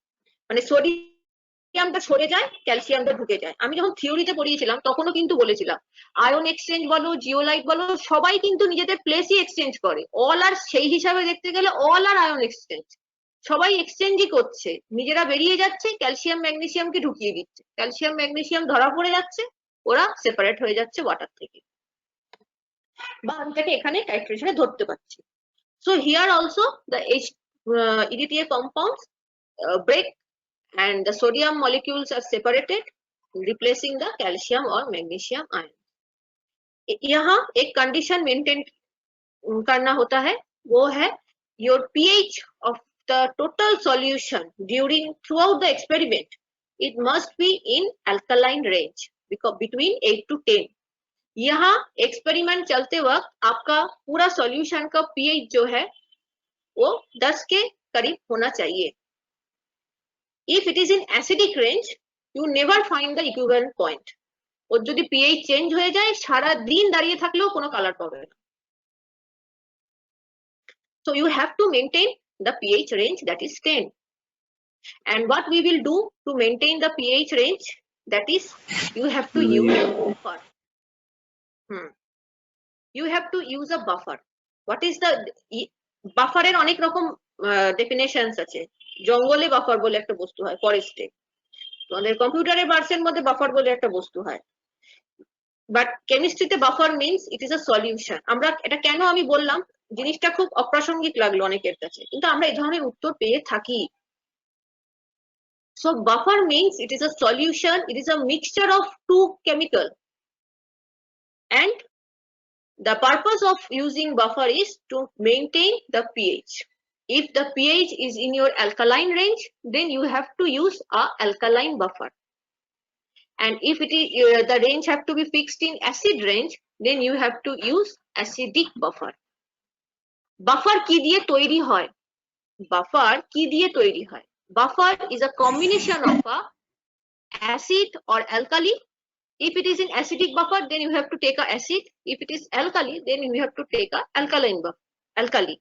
মানে সোডিয়ামটা সরে যায়, ক্যালসিয়ামটা ঢুকে যায়। আমি যখন থিওরিতে পড়িয়েছিলাম তখনও কিন্তু বলেছিলাম আয়ন এক্সচেঞ্জ বলো, জিওলাইট বলো, সবাই কিন্তু নিজেদের প্লেসই এক্সচেঞ্জ করে। অল আর সেই হিসাবে দেখতে গেলে অল আর আয়ন এক্সচেঞ্জ, সবাই এক্সচেঞ্জই করছে, নিজেরা বেরিয়ে যাচ্ছে, ক্যালসিয়াম ম্যাগনেসিয়ামকে ঢুকিয়ে দিচ্ছে, ক্যালসিয়াম ম্যাগনেসিয়াম ধরা পড়ে যাচ্ছে, ওরা সেপারেট হয়ে যাচ্ছে ওয়াটার থেকে, বা আমি এখানে টাইট্রেশনে ধরতে পারছি। So here also the EDTA compounds break and the sodium molecules are separated, replacing the calcium or magnesium ion. यहाँ एक कंडीशन मेंटेन करना होता है, वो है your pH of the total solution throughout the experiment, it must be in alkaline range, because between 8 to 10. यहाँ एक्सपेरिमेंट चलते वक्त आपका पूरा सॉल्यूशन का पीएच जो है वो 10 के करीब होना चाहिए। If it is in acidic range you never find the equivalent point. ওর যদি পিএইচ চেঞ্জ হয়ে যায় সারা দিন দাঁড়িয়ে থাকলেও কোনো কালার পাবে না। So you have to maintain the pH range that is 10. And what we will do to maintain the pH range, that is you have to use a buffer. You have to use a buffer. What is the buffer এর অনেক রকম ডেফিনেশনস আছে। জঙ্গলে বাফার বলে একটা বস্তু হয়, ফরেস্টে। তোমাদের কম্পিউটারের ভার্সনের মধ্যে বাফার বলে একটা বস্তু হয়। বাট কেমিস্ট্রিতে buffer means it is a solution. আমরা এটা কেন আমি বললাম, জিনিসটা খুব অপ্রাসঙ্গিক লাগলো অনেকের কাছে, কিন্তু আমরা এই ধরনের উত্তর পেয়ে থাকি। So buffer means it is a solution, it is a mixture of two chemical, and the purpose of using buffer is to maintain the pH. If the pH is in your alkaline range, then you have to use a alkaline buffer. And if it is the range have to be fixed in acid range, then you have to use acidic buffer. Buffer কি দিয়ে তৈরি হয়? Buffer কি দিয়ে তৈরি হয়? Buffer is a combination of a acid or alkali. If it is an acidic buffer, then you have to take a acid. If it is alkali, then you have to take a alkaline buffer, alkali.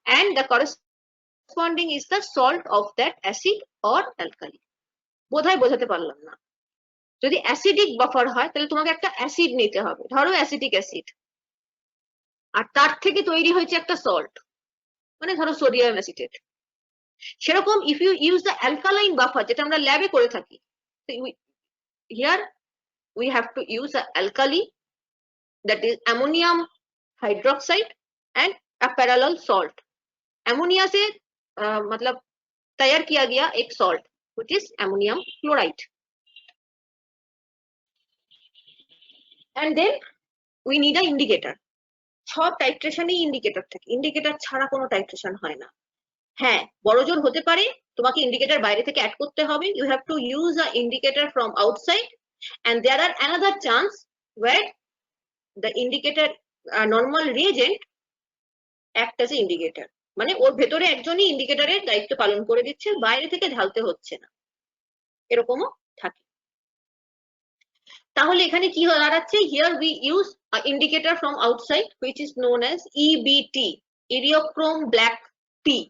And the corresponding is the salt of that acid or alkali. বোধহয় বোঝাতে পারলাম না। যদি অ্যাসিডিক বাফার হয় তাহলে তোমাকে একটা অ্যাসিড নিতে হবে, ধরো অ্যাসিটিক অ্যাসিড, আর তার থেকে তৈরি হয়েছে একটা সল্ট, মানে ধরো সোডিয়াম অ্যাসিটেট। সেরকম if you use the alkaline buffer, যেটা আমরা ল্যাবে করে থাকি, here we have to use a alkali, that is ammonium hydroxide and a parallel salt. Ammonia से मतलब तैयार किया गया एक salt which is ammonium chloride. And then we need an indicator. সব টাইট্রেশনেই ইন্ডিকেটর থাকে, ইন্ডিকেটর ছাড়া কোনো টাইট্রেশন হয় না। হ্যাঁ, বড়জোর হতে পারে, তোমাকে ইন্ডিকেটর বাইরে থেকে অ্যাড করতে হবে। You have to use a indicator from outside. And there are another chance where the indicator normal reagent act as an indicator, মানে ওর ভেতরে একজনই ইন্ডিকেটরের দায়িত্ব পালন করে দিচ্ছে, বাইরে থেকে ঢালতে হচ্ছে না, এরকমও থাকে। তাহলে এখানে কি দাঁড়াচ্ছে? Here we use an indicator from outside which is known as EBT, Eriochrome black tea.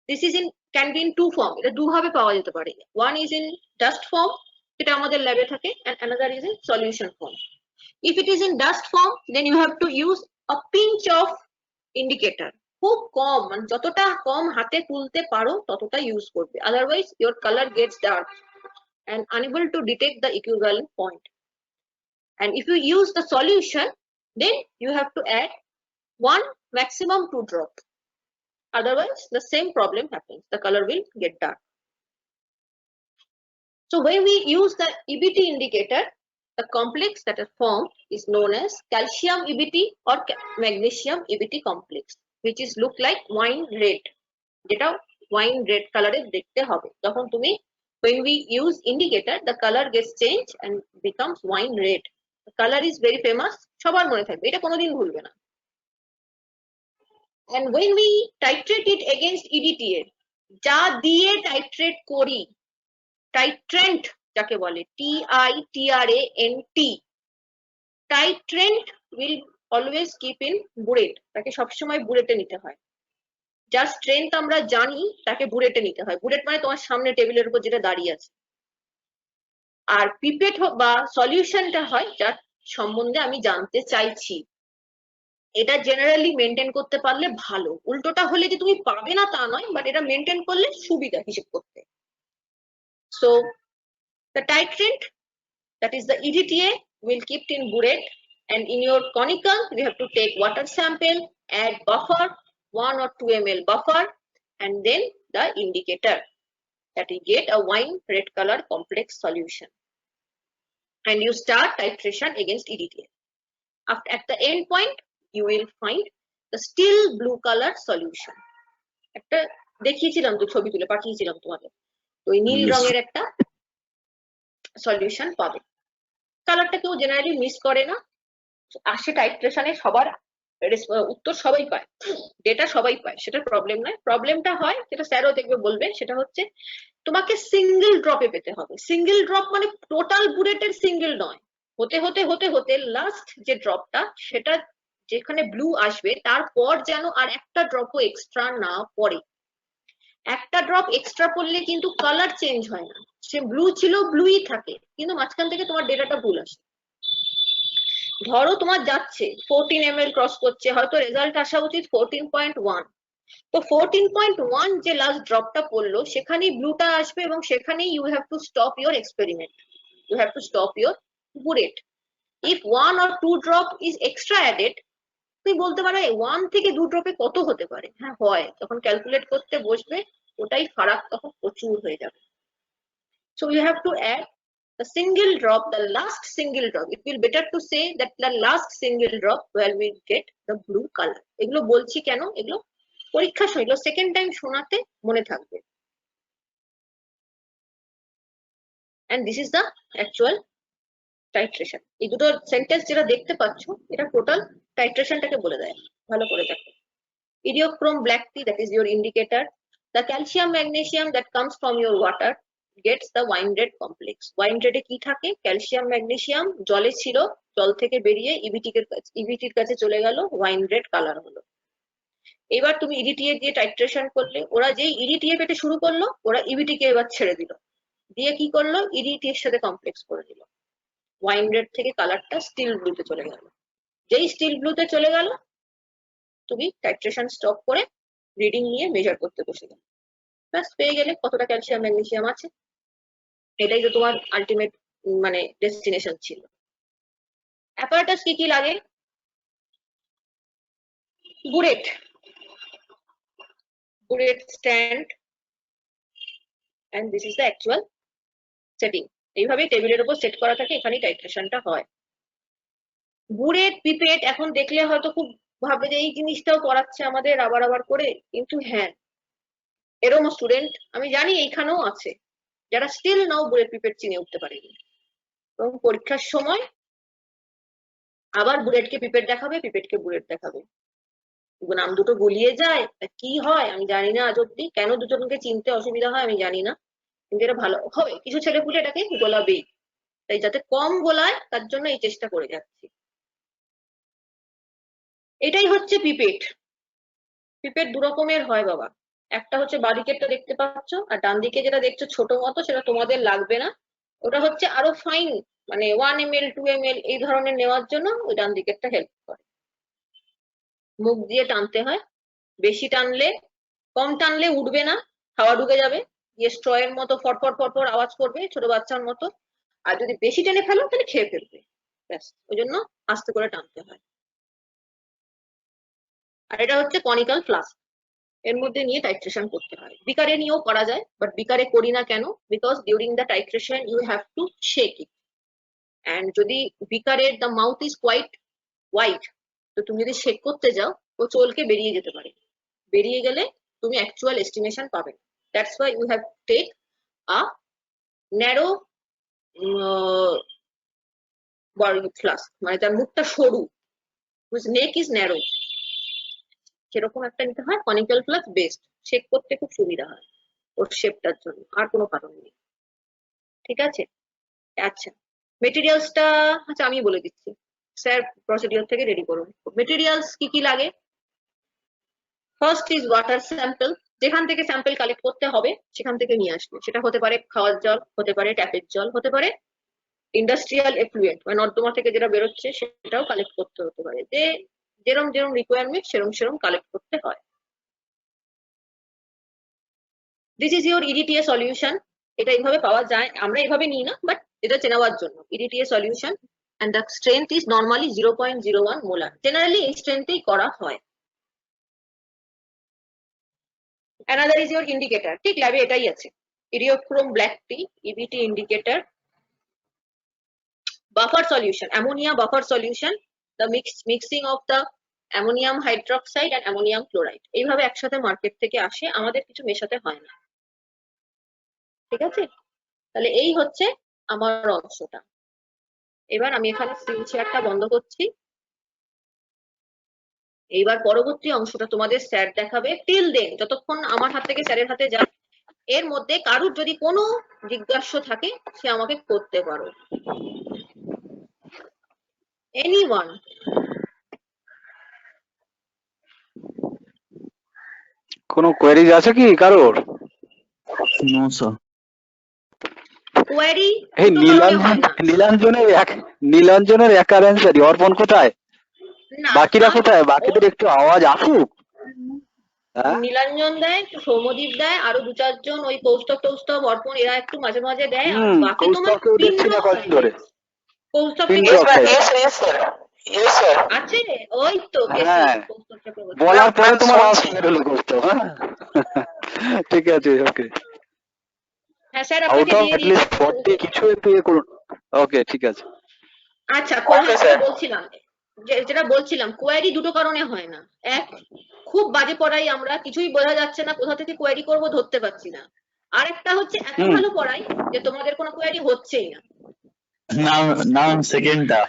This is in can be in two form, এটা দুভাবে পাওয়া যেতে পারে। One is in dust form, এটা আমাদের ল্যাবে থাকে, and another is in solution form. If it is in dust form, then you have to use a pinch of indicator. খুব কম, মানে যতটা কম হাতে তুলতে পারো ততটা ইউজ করবে, otherwise your color gets dark and unable to detect the equivalent point. And if you use the solution, then you have to add 1 maximum 2 drop, otherwise the same problem happens, the color will get dark. So when we use the EBT indicator, the complex that is formed is known as calcium EBT or magnesium EBT complex, which is look like wine red, যেটা wine red color এর দেখতে হবে। যখন তুমি when we use indicator, the color gets changed and becomes wine red. The color is very famous, সবার মনে থাকবে, এটা কোনোদিন ভুলবে না। And when we titrate it against EDTA, যা দিয়ে titrate করি, titrant যাকে বলে, TITRANT, titrant will always keep in burette, তাকে সবসময় বুলেটে নিতে হয়। যার স্ট্রেংথ আমরা জানি তাকে বুলেটে নিতে হয়। বুলেট মানে তোমার সামনে টেবিলের উপর যেটা দাঁড়িয়ে আছে। আর পিপেট বা সলিউশনটা হয় যার সম্বন্ধে আমি জানতে চাইছি। এটা জেনারেলি মেনটেন করতে পারলে ভালো, উল্টোটা হলে যে তুমি পাবে না তা নয়, বাট এটা মেনটেন করলে সুবিধা হিসেব করতে। So the titrant, that is the EDTA, will keep it in burette, and in your conical you have to take water sample, add buffer 1 or 2 ml buffer, and then the indicator, that you get a wine red color complex solution, and you start titration against EDTA. After at the end point you will find the still blue color solution. একটা দেখিয়েছিলাম তো, ছবি তুলে পাঠিয়েছিলাম তোমাদের, ওই নীল রঙের একটা সলিউশন পাবে। কালারটা কেউ জেনারেলি মিস করে না, আসে টাইট্রেশনে সবার উত্তর সবাই পায়, ডেটা সবাই পায়, সেটা প্রবলেম নয়। প্রবলেমটা হয় যেটা স্যারও দেখবে বলবে, সেটা হচ্ছে তোমাকে সিঙ্গেল ড্রপে পেতে হবে। সিঙ্গেল ড্রপ মানে টোটাল বুলেটের সিঙ্গেল নয়, হতে হতে হতে হতে লাস্ট যে ড্রপটা সেটা যেখানে ব্লু আসবে তারপর যেন আর একটা ড্রপও এক্সট্রা না পড়ে। একটা ড্রপ এক্সট্রা পড়লে কিন্তু কালার চেঞ্জ হয় না, সে ব্লু ছিল ব্লুই থাকে, কিন্তু মাঝখান থেকে তোমার ডেটাটা ভুল আসে। ধরো তোমার যাচ্ছে 14 ml ক্রস করছে, হয়তো রেজাল্ট আসা উচিত 14.1, তো 14.1 যে লাস্ট ড্রপটা পড়লো সেখানেই ব্লুটা আসবে এবং সেখানেই you have to stop your experiment, you have to stop your burette. If 1 or 2 drop is extra added, তুমি বলতে পারো 1 থেকে 2 ড্রপে কত হতে পারে, হ্যাঁ হয়, তখন ক্যালকুলেট করতে বসবে ওটাই ফারাক তখন প্রচুর হয়ে যাবে। So you have to add a single drop, the last single drop. It will better to say that the last single drop where we get the blue color. এগুলো বলছি কেন, এগুলো পরীক্ষা শৈল সেকেন্ড টাইম শোনাতে মনে থাকবে। And this is the actual titration. এই দুটো সেন্টেন্স যেটা দেখতে পাচ্ছ এটা টোটাল টাইট্রেশনটাকে বলে দেয়, ভালো করে দেখো। Idiochrome black tea, that is your indicator. The calcium magnesium that comes from your water gets the wine red complex. Wine red এ কি থাকে, ক্যালসিয়াম ম্যাগনেসিয়াম জলে ছিল, জল থেকে বেরিয়ে ইবিটির কাছে চলে গেল, ওয়াইন রেড কালার হলো। এবার তুমি ইডিটিএ দিয়ে টাইট্রেশন করলে, ওরা যেই ইডিটিএ পেতে শুরু করলো ওরা ইবিটিকে এবার ছেড়ে দিল, দিয়ে কি করলো ইডিটি এর সাথে কমপ্লেক্স করে দিল, ওয়াইন রেড থেকে কালারটা স্টিল ব্লুতে চলে গেল। যেই স্টিল ব্লুতে চলে গেল তুমি টাইট্রেশন স্টপ করে রিডিং নিয়ে মেজার করতে বসে গেলে, ব্যাস পেয়ে গেলে কতটা ক্যালসিয়াম ম্যাগনেসিয়াম আছে। এটাই তো তোমার আলটিমেট মানে ডেস্টিনেশন ছিল। অ্যাপারেটাস কি কি লাগে, burette stand, and this is the actual setting. এইভাবে টেবিলের উপর সেট করা থাকে, এখানেই টাইট্রেশনটা হয়। বুলেট পিপেট এখন দেখলে হয়তো খুব ভাবে যে এই জিনিসটাও করাচ্ছে আমাদের আবার আবার করে, কিন্তু হ্যাঁ এরকম স্টুডেন্ট আমি জানি এইখানেও আছে যারা স্টিল নাও বুলেট পিপেট চিনে উঠতে পারেনি, এবং পরীক্ষার সময় আবার বুলেটকে পিপেট দেখাবে, পিপেটকে বুলেট দেখাবে, নাম দুটো গুলিয়ে যায়, কি হয় আমি জানি না আজ অব্দি, কেন দুজনকে চিনতে অসুবিধা হয় আমি জানি না, কিন্তু এটা ভালো হবে, কিছু ছেলে পুলে এটাকে গোলাবেই, তাই যাতে কম গোলায় তার জন্য এই চেষ্টা করে যাচ্ছি। এটাই হচ্ছে পিপেট। পিপেট দু রকমের হয় বাবা, একটা হচ্ছে বাঁদিকেরটা দেখতে পাচ্ছ, আর ডান দিকে যেটা দেখছো ছোট মতো সেটা তোমাদের লাগবে না, ওটা হচ্ছে আরো ফাইন, মানে 1 ml 2 ml এই ধরনের নেওয়ার জন্য ওই ডান দিকেরটা হেল্প করে। মুখ দিয়ে টানতে হয়, বেশি টানলে, কম টানলে উঠবে না, হাওয়া ঢুকে যাবে, দিয়ে স্ট্র এর মতো ফটফট ফটফট আওয়াজ করবে ছোট বাচ্চার মতো, আর যদি বেশি টেনে ফেলো তাহলে খেয়ে ফেলবে, ব্যাস ওই জন্য আস্তে করে টানতে হয়। আর এটা হচ্ছে কনিক্যাল ফ্লাস্ক, এর মধ্যে নিয়ে টাইট্রেশন করতে হয়। বিকারে নিয়েও করা যায়, বাট বিকারে করি না কেন, because during the titration you have to shake it, and যদি বিকারের the mouth is quite wide, তো তুমি যদি শেক করতে যাও ও চলকে বেরিয়ে যেতে পারে, বেরিয়ে গেলে তুমি অ্যাকচুয়াল এস্টিমেশন পাবে না। That's why you have take a narrow flask, মানে তার মুখটা সরু, নেক ইজ ন্যারো, সেরকম একটা নিতে হয়, কনিক্যাল ফ্লাস্ক বেস্ট, শেক করতে খুব সুবিধা হয় ওর শেপটার জন্য, আর কোনো কারণ নেই। ঠিক আছে, আচ্ছা মেটেরিয়ালসটা আচ্ছা আমি বলে দিচ্ছি, স্যার প্রসিডিওর থেকে রেডি করুন। মেটেরিয়ালস কি কি লাগে, ফার্স্ট ইজ ওয়াটার স্যাম্পল, যেখান থেকে স্যাম্পল কালেক্ট করতে হবে সেখান থেকে নিয়ে আসবে, সেটা হতে পারে খাওয়ার জল, হতে পারে ট্যাপের জল, হতে পারে ইন্ডাস্ট্রিয়াল এফ্লুয়েন্ট মানে নর্দমা থেকে যেটা বেরোচ্ছে সেটাও কালেক্ট করতে হতে পারে, যে যেরম যেরম রিকোয়ারমেন্ট সেরম সেরম কালেক্ট করতে হয়। This is your EDTA solution, এটা এইভাবে পাওয়া যায়, আমরা এইভাবে নিই না, বাট এটা চেনাবার জন্য EDTA solution, and the strength is normally 0.01 molar, generally এই স্ট্রেংথেই করা হয়। another is your indicator, ঠিক ল্যাবে এটাই আছে, eriochrome black T EBT indicator. buffer solution, ammonia buffer solution, the mixing of the ammonium hydroxide and ammonium chloride, এইভাবে একসাথে মার্কেট থেকে আসে, আমাদের কিছু মেশাতে হয় না। ঠিক আছে, তাহলে এই হচ্ছে আমার অংশটা। এবার আমি এখানে স্ক্রিন শেয়ারটা বন্ধ করছি। এইবার পরবর্তী অংশটা তোমাদের স্যার দেখাবে। টিল দেন, যতক্ষণ আমার হাত থেকে স্যারের হাতে যায়, এর মধ্যে কারুর যদি কোনো জিজ্ঞাসা থাকে সে আমাকে করতে পারো। এনিওয়ান? কোনো কোয়েরিজ আছে কি কারোর? No sir. কোয়েরি এই দুটো কারণে হয় না। নীলাঞ্জনের একার অ্যান্সারই। অর্পণ কোথায়? না, বাকিরা কোথায়? ও বাকিদের একটু আওয়াজ আসুক। হ্যাঁ, নীলাঞ্জন দেয়, সৌম্যদীপ দেয়, আরো দু চারজন ওই কৌস্তব অর্পণ এরা একটু মাঝে মাঝে দেয়, আর বাকি তোমার কৌস্তবকেও দেখছি না কদিন ধরে। কৌস্তবকে Pin drop হয়ে আছে, ওই তো হ্যাঁ, কৌস্তব চক্রবর্তী। বলার পরে তোমার আওয়াজ বের হলো কৌস্তব। হ্যাঁ, ঠিক আছে, ওকে। হ্যাঁ স্যার, আউট আপনাকে অফ দিয়ে অ্যাটলিস্ট 40 দিয়েছি। কিছু একটু ইয়ে করুন। ওকে, ঠিক আছে। আচ্ছা, যেটা বলছিলাম কোয়ারি দুটো কারণে হয় না। এক, খুব বাজে পড়াই আমরা, কিছুই বোঝা যাচ্ছে না, কোথা থেকে কোয়ারি করব ধরতে পারছি না। আর একটা হচ্ছে এত হুম। ভালো পড়াই যে তোমাদের কোনো কোয়ারি হচ্ছেই না। নাম সেকেন্ডটা।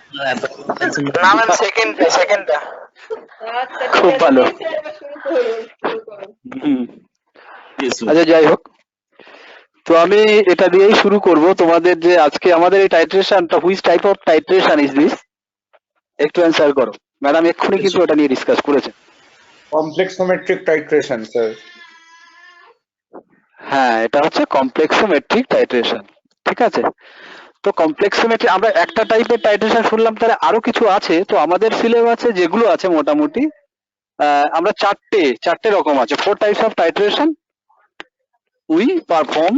আচ্ছা, ঠিক খুব আছে, ভালো। দিন স্যার, এবার শুরু করুন। হুম। আচ্ছা, যাই হোক, তো আমি এটা দিয়েই শুরু করব। তোমাদের যে আজকে আমাদের এই টাইট্রেশনটা, which type of titration is this, একটু অ্যান্সার করো। ম্যাডাম এক্ষুনি কিন্তু ওটা নিয়ে ডিসকাস করেছে। complexometric titration, sir. হ্যাঁ, এটা হচ্ছে কমপ্লেক্সোমেট্রিক টাইট্রেশন। ঠিক আছে, তো কমপ্লেক্সোমেট্রি আমরা একটা টাইপের টাইট্রেশন শুনলাম, তাহলে আরো কিছু আছে। তো আমাদের সিলেবাসে যেগুলো আছে মোটামুটি আমরা চারটে রকম আছে। 4 types of titration we perform.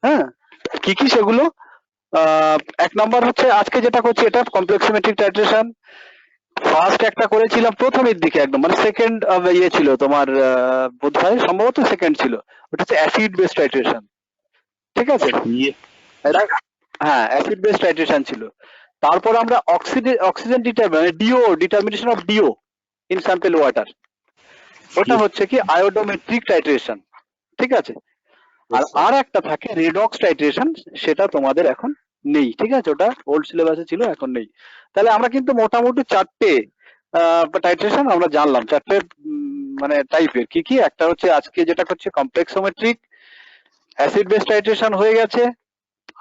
হ্যাঁ, কি কি সেগুলো? এক নাম্বার হচ্ছে আজকে যেটা করছি, এটা কমপ্লেক্সোমেট্রিক টাইট্রেশন। ফার্স্ট একটা করেছিলাম প্রথমের দিকে একদম, মানে সেকেন্ড ইয়ে ছিল তোমার, বোধহয় সম্ভবত সেকেন্ড ছিল, ওটা হচ্ছে অ্যাসিড বেস টাইট্রেশন। ঠিক আছে, এটা হ্যাঁ অ্যাসিড বেস টাইট্রেশন ছিল। তারপর আমরা oxygen determination of DO in sample water, ওটা হচ্ছে কি আয়োডোমেট্রিক টাইট্রেশন। ঠিক আছে, আর একটা থাকে রেডক্স টাইট্রেশন, সেটা তোমাদের এখন নেই। ঠিক আছে, ওটা ওল্ড সিলেবাসে ছিল, এখন নেই। তাহলে আমরা কিন্তু মোটামুটি চারটে টাইট্রেশন আমরা জানলাম। চারটে মানে টাইপের কি কি। একটা হচ্ছে আজকে যেটা করছে কমপ্লেক্সোমেট্রিক অ্যাসিড বেস টাইট্রেশন হয়ে গেছে,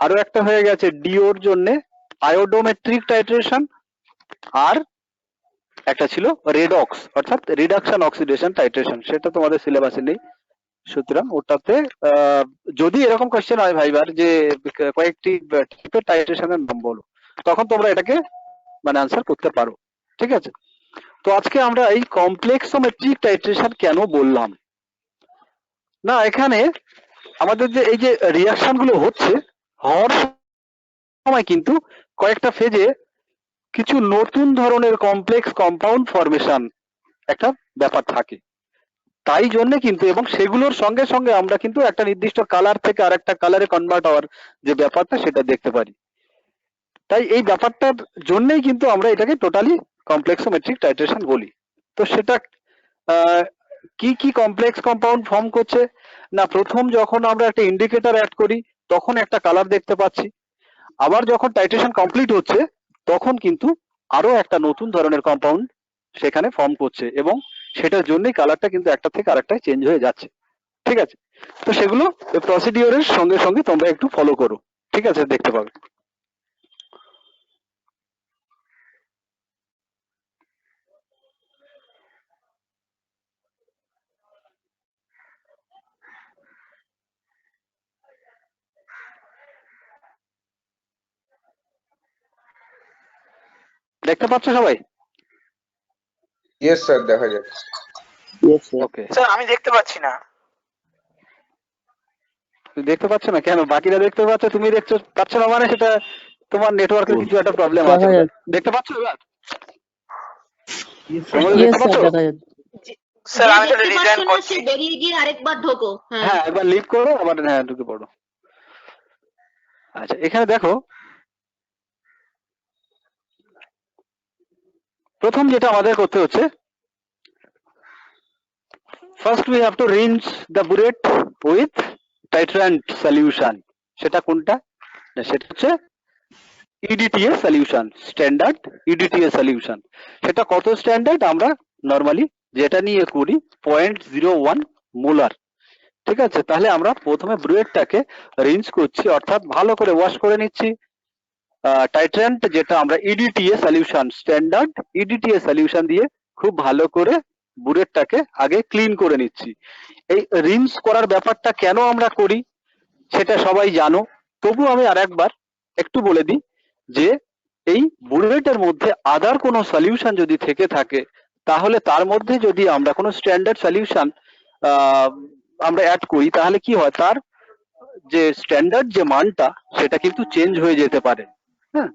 আরো একটা হয়ে গেছে ডিওর জন্য আয়োডোমেট্রিক টাইট্রেশন, আর একটা ছিল রেডক্স অর্থাৎ রিডাকশন অক্সিডেশন টাইট্রেশন, সেটা তোমাদের সিলেবাসে নেই। সুতরাং ওটাতে যদি এরকম কোশ্চেন হয় ভাইবার যে কয়েকটি টাইপের টাইট্রেশনের নাম বলো, তখন তোমরা এটাকে মানে আনসার করতে পারো। ঠিক আছে, তো আজকে আমরা এই কমপ্লেক্সোমেট্রিক টাইট্রেশন কেন বললাম না, এখানে আমাদের যে এই যে রিয়াকশন গুলো হচ্ছে, হওয়ার সময় কিন্তু কয়েকটা ফেজে কিছু নতুন ধরনের কমপ্লেক্স কম্পাউন্ড ফরমেশন একটা ব্যাপার থাকে। তাই জন্য কিন্তু, এবং সেগুলোর সঙ্গে সঙ্গে আমরা কিন্তু একটা নির্দিষ্ট কালার থেকে আরেকটা কালারে কনভার্ট হওয়ার যে ব্যাপারটা, সেটা দেখতে পারি। তাই এই ব্যাপারটার জন্যই কিন্তু আমরা এটাকে টোটালি কমপ্লেক্সোমেট্রিক টাইট্রেশন বলি। তো সেটা কি কি কমপ্লেক্স কম্পাউন্ড ফর্ম করছে না, প্রথম যখন আমরা একটা ইন্ডিকেটর অ্যাড করি তখন একটা কালার দেখতে পাচ্ছি, আবার যখন টাইট্রেশন কমপ্লিট হচ্ছে তখন কিন্তু আরো একটা নতুন ধরনের কম্পাউন্ড সেখানে ফর্ম করছে, এবং সেটার জন্যই কালারটা কিন্তু একটা থেকে আরেকটায় চেঞ্জ হয়ে যাচ্ছে। ঠিক আছে, তো সেগুলো প্রসিডিওরের সঙ্গে সঙ্গে তোমরা একটু ফলো করো। ঠিক আছে, দেখতে পাবে। দেখতে পাচ্ছ সবাই? Yes, sir, দেখা যাচ্ছে। ওকে, স্যার আমি দেখতে পাচ্ছি না। দেখতে পাচ্ছ না কেন? বাকিরা দেখতে পাচ্ছ, তুমি দেখছো পাচ্ছ না, মানে সেটা তোমার নেটওয়ার্কের কিছু একটা প্রবলেম আছে। দেখতে পাচ্ছ এবার? তোমরা দেখতে পাচ্ছ? স্যার আমি যে তাহলে দেখতে রিজাইন পাচ্ছ না, করছি। সে বেরিয়ে গিয়ে আরেকবার ঢোকো। হ্যাঁ, হ্যাঁ, একবার লিভ করো, আবার হ্যাঁ ঢুকে পড়ো। আচ্ছা, এখানে দেখো প্রথম যেটা আমাদের করতে হচ্ছে, first we have to rinse the burette with titrant solution. সেটা কোনটা? না, সেটা হচ্ছে EDTA solution, standard EDTA solution. সেটা কত স্ট্যান্ডার্ড? আমরা নর্মালি যেটা নিয়ে করি 0.01 মোলার। ঠিক আছে, তাহলে আমরা প্রথমে ব্রুয়েটটাকে রিন্স করছি, অর্থাৎ ভালো করে ওয়াশ করে নিচ্ছি। টাইট্রেন্ট যেটা আমরা ইডিটিএস সলিউশন, স্ট্যান্ডার্ড ইডিটিএস সলিউশন দিয়ে খুব ভালো করে ব্রুয়েটটাকে আগে ক্লিন করে নিচ্ছি। এই রিন্স করার ব্যাপারটা কেন আমরা করি সেটা সবাই জানো, তবু আমি আরেকবার একটু বলে দিই যে এই বুলেটের মধ্যে আদার কোনো সলিউশন যদি থেকে থাকে, তাহলে তার মধ্যে যদি আমরা কোনো স্ট্যান্ডার্ড সলিউশন আমরা অ্যাড করি, তাহলে কি হয়, তার যে স্ট্যান্ডার্ড যে মানটা সেটা কিন্তু চেঞ্জ হয়ে যেতে পারে। হ্যাঁ,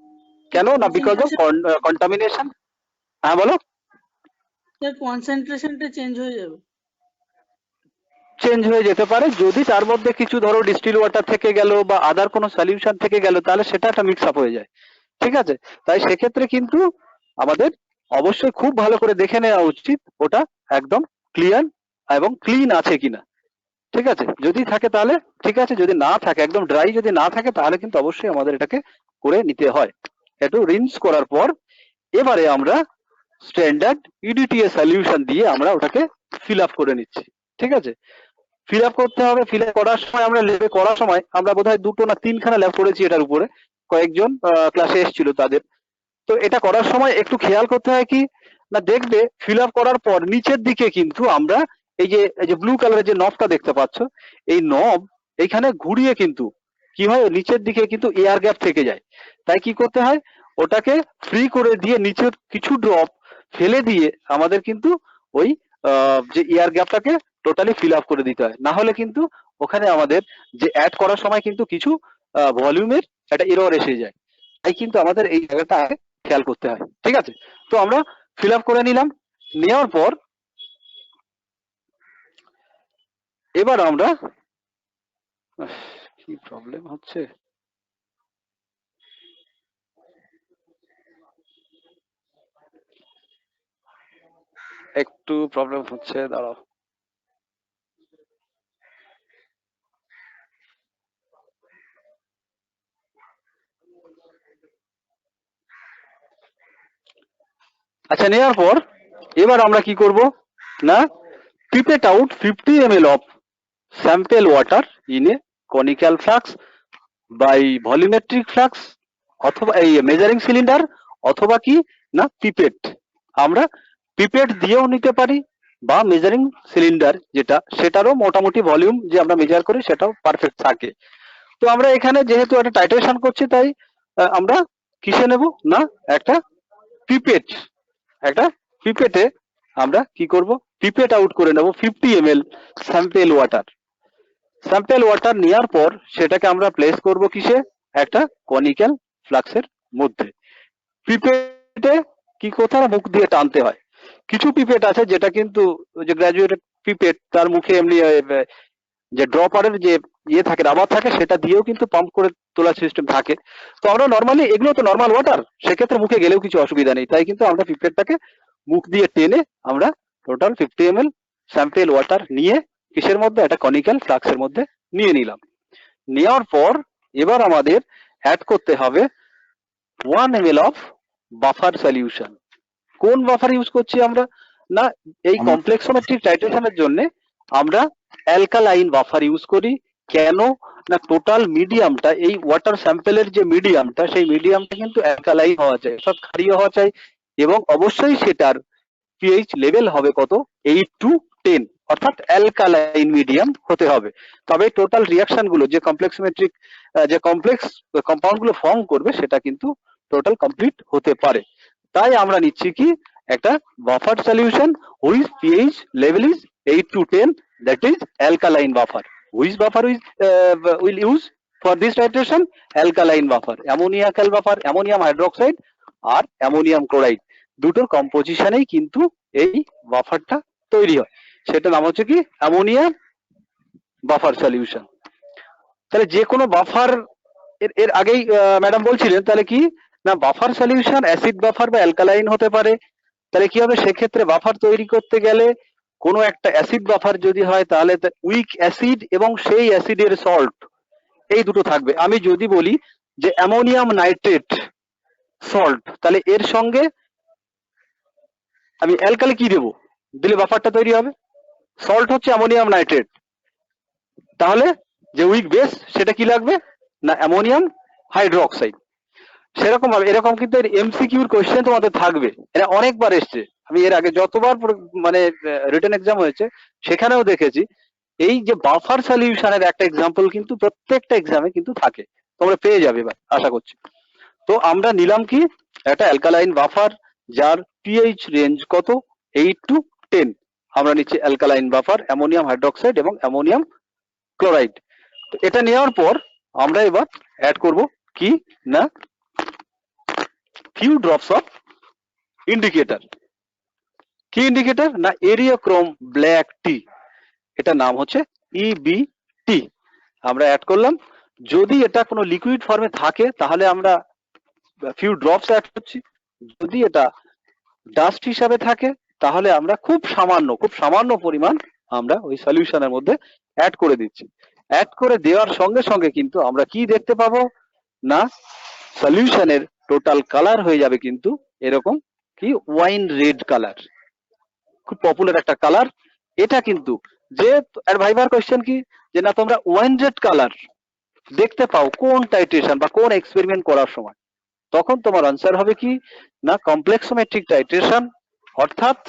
কেন না? Because of contamination. হ্যাঁ বলো। স্যার কনসেন্ট্রেশনটা চেঞ্জ হয়ে যাবে। চেঞ্জ হয়ে যেতে পারে যদি তার মধ্যে কিছু ধরো ডিস্টিল ওয়াটার থেকে গেল বা আদার কোনো সলিউশন থেকে গেল, তাহলে সেটা একটা মিক্স আপ হয়ে যায়। ঠিক আছে, তাই সেক্ষেত্রে কিন্তু আমাদের অবশ্যই খুব ভালো করে দেখে নেওয়া উচিত ওটা একদম ক্লিয়ার এবং ক্লিন আছে কিনা। ঠিক আছে, যদি থাকে তাহলে ঠিক আছে, যদি না থাকে, একদম ড্রাই যদি না থাকে, তাহলে কিন্তু অবশ্যই আমাদের এটাকে করে নিতে হয়। একটু রিন্স করার পর এবারে আমরা স্ট্যান্ডার্ড ইডিটিএস সলিউশন দিয়ে আমরা ওটাকে ফিল আপ করে নিচ্ছি। ঠিক আছে, ফিল আপ করতে হবে। ফিল আপ করার সময় আমরা ল্যাবে করার সময় আমরা বোধহয় 2 না 3খানা ল্যাব করেছি এটার উপরে, কয়েকজন ক্লাসে এসেছিল তাদের। তো এটা করার সময় একটু খেয়াল করতে হয় কি না, দেখবে ফিল আপ করার পর নিচের দিকে কিন্তু আমরা এই যে ব্লু কালারের যে নবটা দেখতে পাচ্ছ, এই নব এইখানে ঘুরিয়ে কিন্তু কি হয়, নিচের দিকে কিন্তু এয়ার গ্যাপ থেকে যায়। তাই কি করতে হয়, ওটাকে ফ্রি করে দিয়ে নিচের কিছু ড্রপ ফেলে দিয়ে আমাদের কিন্তু ওই যে এয়ার গ্যাপটাকে টোটালি ফিল আপ করে দিতে হয়। না হলে কিন্তু ওখানে আমাদের যে অ্যাড করার সময় কিন্তু কিছু ভলিউমের একটা এরর এসে যায়। তাই কিন্তু আমাদের এই জায়গাটা আগে খেয়াল করতে হয়। ঠিক আছে, তো আমরা ফিল আপ করে নিলাম। নেওয়ার পর এবার আমরা কি প্রবলেম হচ্ছে, একটু প্রবলেম হচ্ছে, দাঁড়াও। আচ্ছা, নেওয়ার পর এবার আমরা কি করব না, pipette out 50 ml of sample water in a conical flux by volumetric flux, অথবা এই মেজারিং সিলিন্ডার, অথবা কি না পিপেট। আমরা পিপেট দিয়েও নিতে পারি বা মেজারিং সিলিন্ডার যেটা, সেটারও মোটামুটি ভলিউম যে আমরা মেজার করি সেটাও পারফেক্ট থাকে। তো আমরা এখানে যেহেতু একটা টাইট্রেশন করছি, তাই আমরা কিসে নেব না, একটা পিপেট, একটা পিপেটে আমরা কি করব, পিপেট আউট করে নেব 50 ml sample water. Sample water নেওয়ার পর সেটাকে আমরা প্লেস করব কিসে, একটা কনিক্যাল ফ্লাক্সের মধ্যে। পিপেটে কি কোথাও মুখ দিয়ে টানতে হয়। কিছু পিপেট আছে যেটা কিন্তু যে গ্রাজুয়েটেড পিপেট, তার মুখে এমনি যে ড্রপারের যে ইয়ে থাকে, রাবার থাকে, সেটা দিয়েও কিন্তু পাম্প করে তোলার সিস্টেম থাকে। তো আমরা নর্মালি, এগুলো তো নর্মাল ওয়াটার, সেক্ষেত্রে মুখে গেলেও কিছু অসুবিধা নেই। তাই কিন্তু আমরা পিপেটটাকে মুখ দিয়ে টেনে আমরা টোটাল 50 ml স্যাম্পেল ওয়াটার নিয়ে কিসের মধ্যে, একটা কনিক্যাল ফ্লাক্সের মধ্যে নিয়ে নিলাম। নেওয়ার পর এবার আমাদের অ্যাড করতে হবে 1 ml অফ বাফার সলিউশন। কোন বাফার ইউজ করছি আমরা না, এই কমপ্লেক্সোমেট্রিক টাইট্রেশনের জন্য আমরা অ্যালকালাইন বাফার ইউজ করি। কেন না, টোটাল মিডিয়ামটা, এই ওয়াটার স্যাম্পেলের যে মিডিয়ামটা, সেই মিডিয়ামটা কিন্তু অ্যালকালাইন হওয়া চাই, অর্থাৎ ক্ষারীয় হওয়া চাই, এবং অবশ্যই সেটার পিএইচ লেভেল হবে কত, 8 to 10, অর্থাৎ অ্যালকালাইন মিডিয়াম হতে হবে। তবে টোটাল রিয়াকশন গুলো যে কমপ্লেক্সোমেট্রিক যে কমপ্লেক্স কম্পাউন্ড গুলো ফর্ম করবে, সেটা কিন্তু টোটাল কমপ্লিট হতে পারে। তাই আমরা নিচ্ছি কি, একটা buffer solution which pH level is 8 to 10, that is alkaline buffer. Which buffer will use for this titration? Alkaline buffer, ammoniacal buffer, ammonium hydroxide R ammonium chloride, দুটোর কম্পোজিশনেই কিন্তু এই বাফারটা তৈরি হয়। সেটা নাম হচ্ছে কি, অ্যামোনিয়াম বাফার সলিউশন। তাহলে যে কোনো বাফার, এর আগেই ম্যাডাম বলছিলেন, তাহলে কি না, বাফার সলিউশন অ্যাসিড বাফার বা অ্যালকালাইন হতে পারে। তাহলে কি হবে, সেক্ষেত্রে বাফার তৈরি করতে গেলে কোনো একটা অ্যাসিড বাফার যদি হয়, তাহলে উইক অ্যাসিড এবং সেই অ্যাসিডের সল্ট, এই দুটো থাকবে। আমি যদি বলি যে অ্যামোনিয়াম নাইট্রেট সল্ট, তাহলে এর সঙ্গে আমি অ্যালকালি কি দেবো, দিলে বাফারটা তৈরি হবে। সল্ট হচ্ছে অ্যামোনিয়াম নাইট্রেট, তাহলে যে উইক বেস সেটা কি লাগবে না অ্যামোনিয়াম হাইড্রোক্সাইড। সেরকম ভাবে এরকম কিন্তু এমসিকিউর কোশ্চেন তোমাদের থাকবে, এটা অনেকবার এসছে। আমি এর আগে যতবার মানে রিটেন এক্সাম হয়েছে সেখানেও দেখেছি এই যে বাফার সলিউশনের একটা এক্সাম্পল কিন্তু প্রত্যেকটা এক্সামে কিন্তু থাকে, তোমরা পেয়ে যাবে এবার আশা করছি। তো আমরা নিলাম কি একটা অ্যালকালাইন বাফার যার পিএইচ রেঞ্জ কত 8 to 10, আমরা নিচ্ছি অ্যালকালাইন বাফার অ্যামোনিয়াম হাইড্রোক্সাইড এবং অ্যামোনিয়াম ক্লোরাইড। তো এটা নেওয়ার পর আমরা এবার অ্যাড করব কি না few drops of indicator। কি ইন্ডিকেটর না এরিওক্রোম ব্ল্যাক টি, এটা নাম হচ্ছে ইবিটি। আমরা অ্যাড করলাম, যদি এটা কোনো লিকুইড ফর্মে থাকে তাহলে আমরা ফিউ ড্রপস অ্যাড করছি, যদি এটা ডাস্ট হিসাবে থাকে তাহলে আমরা খুব সামান্য পরিমাণ আমরা ওই সলিউশনের মধ্যে অ্যাড করে দিচ্ছি। অ্যাড করে দেওয়ার সঙ্গে সঙ্গে কিন্তু আমরা কি দেখতে পাবো না সলিউশনের টোটাল কালার হয়ে যাবে কিন্তু এরকম কি ওয়াইন রেড কালার, খুব পপুলার একটা কালার। এটা কিন্তু যে ভাইবার কোশ্চেন কি যে না তোমরা ওয়াইন রেড কালার দেখতে পাও কোন টাইট্রেশন বা কোন এক্সপেরিমেন্ট করার সময়, তখন তোমার আনসার হবে কি না কমপ্লেক্সোমেট্রিক টাইট্রেশন, অর্থাৎ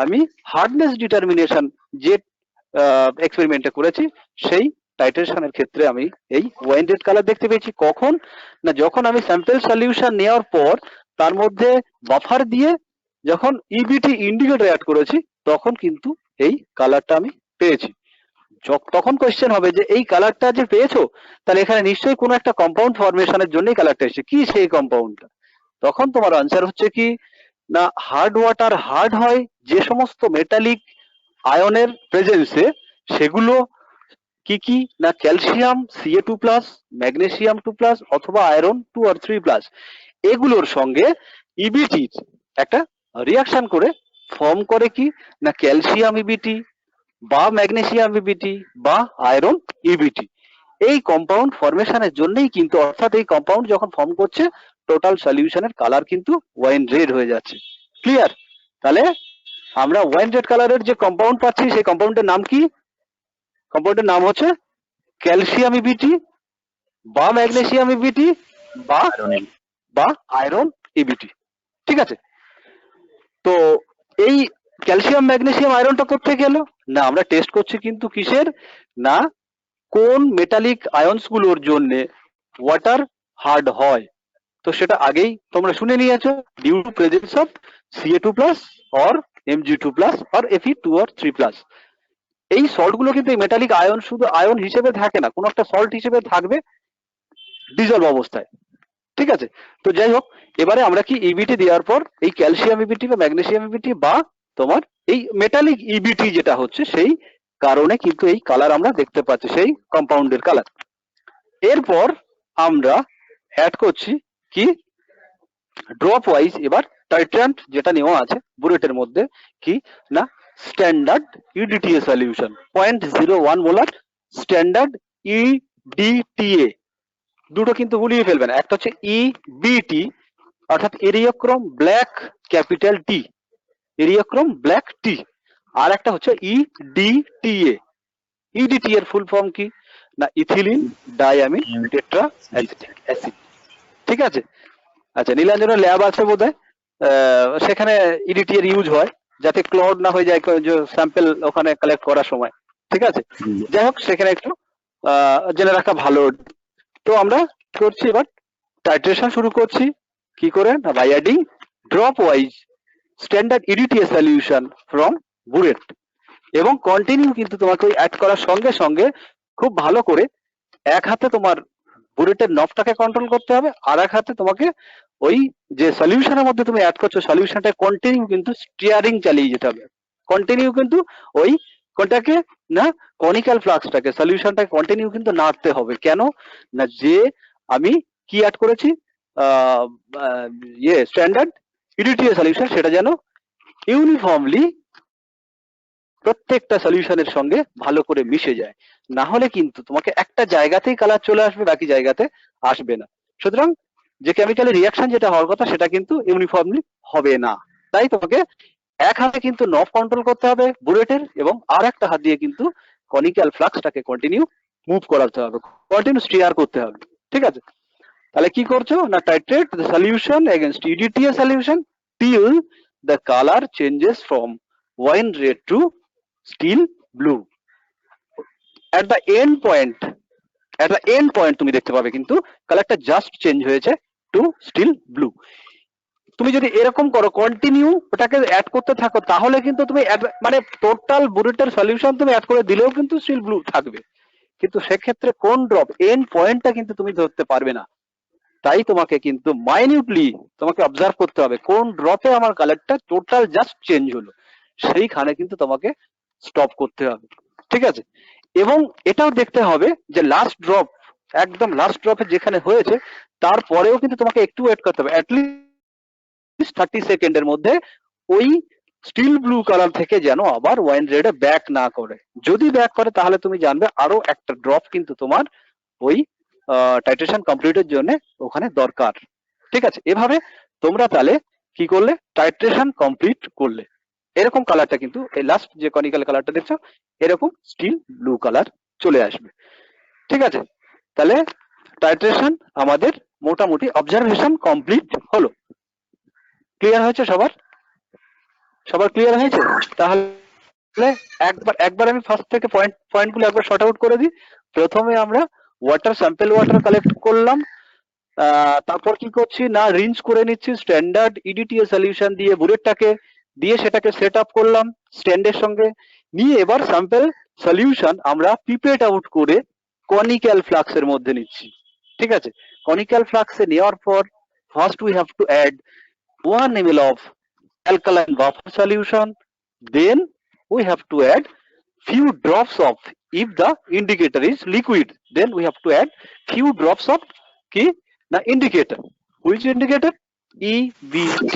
আমি হার্ডনেস ডিটারমিনেশন যে এক্সপেরিমেন্টে করেছি সেই টাইট্রেশনের ক্ষেত্রে আমি এই ওয়াইন রেড কালার দেখতে পেয়েছি। কখন না যখন আমি স্যাম্পল সলিউশন নেওয়ার পর তার মধ্যে বাফার দিয়ে যখন ইবিটি ইন্ডিকেটর অ্যাড করেছি তখন কিন্তু এই কালারটা আমি পেয়েছি। তখন কোশ্চেন হবে যে এই কালারটা যে পেয়েছো তাহলে এখানে নিশ্চয়ই কোনো একটা কম্পাউন্ড ফরমেশনের জন্যই কালারটা এসেছে, কি সেই কম্পাউন্ডটা? তখন তোমার আনসার হচ্ছে কি না হার্ড ওয়াটার হার্ড হয় যে সমস্ত মেটালিক আয়নের প্রেজেন্সে, সেগুলো কি কি না ক্যালসিয়াম Ca2+, ম্যাগনেসিয়াম 2+ অথবা আয়রন 2 or 3+, এগুলোর সঙ্গে ইবিটি একটা রিয়াকশন করে ফর্ম করে কি না ক্যালসিয়াম ইবিটি বা ম্যাগনেসিয়াম ইবিটি বা আয়রন ইবিটি। এই কম্পাউন্ড ফরমেশনের জন্যই কিন্তু, অর্থাৎ এই কম্পাউন্ড যখন ফর্ম করছে টোটাল সলিউশনের কালার কিন্তু ওয়াইন রেড হয়ে যাচ্ছে। ক্লিয়ার? তাহলে আমরা ওয়াইন রেড কালারের যে কম্পাউন্ড পাচ্ছি সেই কম্পাউন্ডের নাম কি? কম্পাউন্ডের নাম হচ্ছে ক্যালসিয়াম ইবিটি বা ম্যাগনেসিয়াম ইবিটি বা আয়রন ইবিটি। ঠিক আছে? তো এই ক্যালসিয়াম ম্যাগনেসিয়াম আয়রনটা কোথা গেল না আমরা টেস্ট করছি কিন্তু কিসের না কোন মেটালিক আয়নস গুলোর জন্য ওয়াটার হার্ড হয়। তো সেটা আগেই তোমরা শুনে নিয়েছো, due to presence of Ca2+ or Mg2+ or Fe2 or 3+। এই সল্ট গুলো কিন্তু এই মেটালিক আয়ন শুধু আয়ন হিসেবে থাকে না, কোনো একটা সল্ট হিসেবে থাকবে ডিজলভ অবস্থায়। ঠিক আছে? তো যাই হোক, এবারে আমরা কি ইবিটি দেওয়ার পর এই ক্যালসিয়াম ইবিটি বা ম্যাগনেসিয়াম ইবিটি বা তোমার এই মেটালিক ইবিটি যেটা হচ্ছে সেই কারণে কিন্তু এই কালার আমরা দেখতে পাচ্ছি, সেই কম্পাউন্ডের কালার। এরপর আমরা অ্যাড করছি কি ড্রপ ওয়াইজ এবার টাইট্রান্ট যেটা নেওয়া আছে বুরেটের মধ্যে কি না standard EDTA solution 0.01 molar standard EDTA. দুটো কিন্তু গুলিয়ে ফেলবেন, একটা হচ্ছে ইবিটি অর্থাৎ এরিওক্রোম ব্ল্যাক ক্যাপিটাল টি, এরিওক্রোম ব্ল্যাক টি, আর একটা হচ্ছে ইডিটিএ। ইডিটি এর ফুল ফর্ম কি না ethylene diamine tetra acetic acid. ঠিক আছে? আচ্ছা, নীলাঞ্জনের ল্যাব আছে বোধহয়, সেখানে ইডিটি এর ইউজ হয় যাতে ক্লড না হয়ে যায় স্যাম্পল ওখানে কালেক্ট করার সময়। ঠিক আছে? যাই হোক, সেখানে একটু জেনে রাখা ভালো। তো আমরা করছি এবার টাইট্রেশন শুরু করছি কি করে না by adding drop wise standard EDTA solution from burette. এবং কন্টিনিউ কিন্তু তোমাকে ওই অ্যাড করার সঙ্গে সঙ্গে খুব ভালো করে এক হাতে তোমার বুরেটের নবটাকে কন্ট্রোল করতে হবে, আর এক হাতে তোমাকে ওই যে সলিউশনের মধ্যে তুমি অ্যাড করছো সলিউশনটা কন্টিনিউ কিন্তু স্টিয়ারিং চালিয়ে যেতে হবে। কন্টিনিউ কিন্তু ওই কোনটাকে না কনিক্যাল ফ্লাক্সটাকে সলিউশনটাকে কন্টিনিউ কিন্তু নাড়তে হবে। কেন না যে আমি কি অ্যাড করেছি স্ট্যান্ডার্ড ইডিটিএ সলিউশন সেটা যেন ইউনিফর্মলি প্রত্যেকটা সলিউশনের সঙ্গে ভালো করে মিশে যায়, না হলে কিন্তু তোমাকে একটা জায়গাতেই কালার চলে আসবে, বাকি জায়গাতে আসবে না। সুতরাং যে কেমিক্যালের রিয়াকশন যেটা হওয়ার কথা সেটা কিন্তু ইউনিফর্মলি হবে না। তাই তোমাকে এক হাতে কিন্তু নব কন্ট্রোল করতে হবে বুলেটের, এবং আর একটা হাত দিয়ে কিন্তু কনিক্যাল ফ্লাক্সটাকে কন্টিনিউ মুভ করাতে হবে, কন্টিনিউ স্টিয়ার করতে হবে। ঠিক আছে, তাহলে কি করছো না, titrate the solution against EDTA solution till the colour changes from wine red to steel blue. at the end point তুমি দেখতে পাবে কিন্তু কালারটা জাস্ট চেঞ্জ হয়েছে টু স্টিল ব্লু। তুমি যদি এরকম করো কন্টিনিউ ওটাকে অ্যাড করতে থাকো, তাহলে কিন্তু তুমি মানে টোটাল বুলেটের সলিউশন তুমি অ্যাড করে দিলেও কিন্তু স্টিল ব্লু থাকবে, কিন্তু সেক্ষেত্রে কোন ড্রপ এন্ড পয়েন্টটা কিন্তু তুমি ধরতে পারবে না। তাই তোমাকে কিন্তু মাইনিউটলি তোমাকে অবজার্ভ করতে হবে কোন ড্রপে আমার কালারটা টোটাল জাস্ট চেঞ্জ হলো, সেইখানে কিন্তু তোমাকে স্টপ করতে হবে। ঠিক আছে, এবং এটাও দেখতে হবে যে লাস্ট ড্রপ, একদম লাস্ট ড্রপে যেখানে হয়েছে তারপরেও কিন্তু তোমাকে একটু ওয়েট করতে হবে, অ্যাটলিস্ট 30 সেকেন্ডের মধ্যে ওই স্টিল ব্লু কালার থেকে যেন আবার ওয়াইন রেডে ব্যাক না করে। যদি ব্যাক করে তাহলে তুমি জানবে আরো একটা ড্রপ কিন্তু তোমার ওই টাইট্রেশন কমপ্লিটের জন্য ওখানে দরকার। ঠিক আছে, এভাবে তোমরা তাহলে কি করলে, টাইট্রেশন কমপ্লিট করলে। এরকম কালারটা কিন্তু এই লাস্ট যে কনিক্যাল কালারটা দেখছো এরকম স্টিল ব্লু কালার চলে আসবে। ঠিক আছে, তাহলে টাইট্রেশন আমাদের মোটামুটি অবজারভেশন কমপ্লিট হলো। ক্লিয়ার হয়েছে সবার? সবার ক্লিয়ার হয়েছে? তাহলে একবার আমি ফার্স্ট থেকে পয়েন্টগুলো একবার শর্ট আউট করে দিই। প্রথমে আমরা স্যাম্পল ওয়াটার কালেক্ট করলাম, তারপর কি করছি না, রিন্স করে নিচ্ছি স্ট্যান্ডার্ড ইডিটিএ সলিউশন দিয়ে বুলেটটাকে, দিয়ে সেটাকে সেট আপ করলাম স্ট্যান্ডের সঙ্গে নিয়ে। এবার স্যাম্পল সলিউশন আমরা পিপেট আউট করে কনিক্যাল ফ্লাক্সের মধ্যে নিচ্ছি। ঠিক আছে, কনিক্যাল ফ্লাক্সে নেওয়ার পর first we have to add 1 ml of alkaline buffer solution, then we have to add few drops of, if the indicator is liquid, then we have to add few drops of কি না indicator, which indicator, EBT।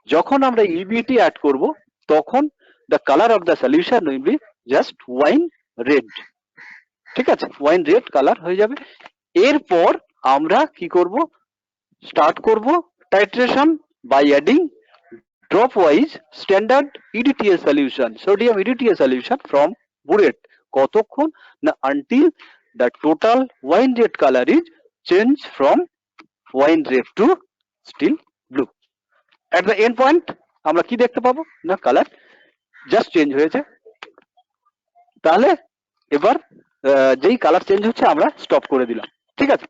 যখন আমরা EBT অ্যাড করব তখন the color of the solution will be just wine red। ঠিক আছে, ওয়াইন রেড কালার হয়ে যাবে। এরপর আমরা কি করব, স্টার্ট করব titration by adding drop wise standard EDTA solution, sodium EDTA solution from bullet, কতক্ষণ না, until the total wine red color is changed from wine red to still blue। at the end point আমরা কি দেখতে পাবো না, কালার জাস্ট চেঞ্জ হয়েছে। তাহলে এবার যেই কালার চেঞ্জ হচ্ছে আমরা স্টপ করে দিলাম। ঠিক আছে,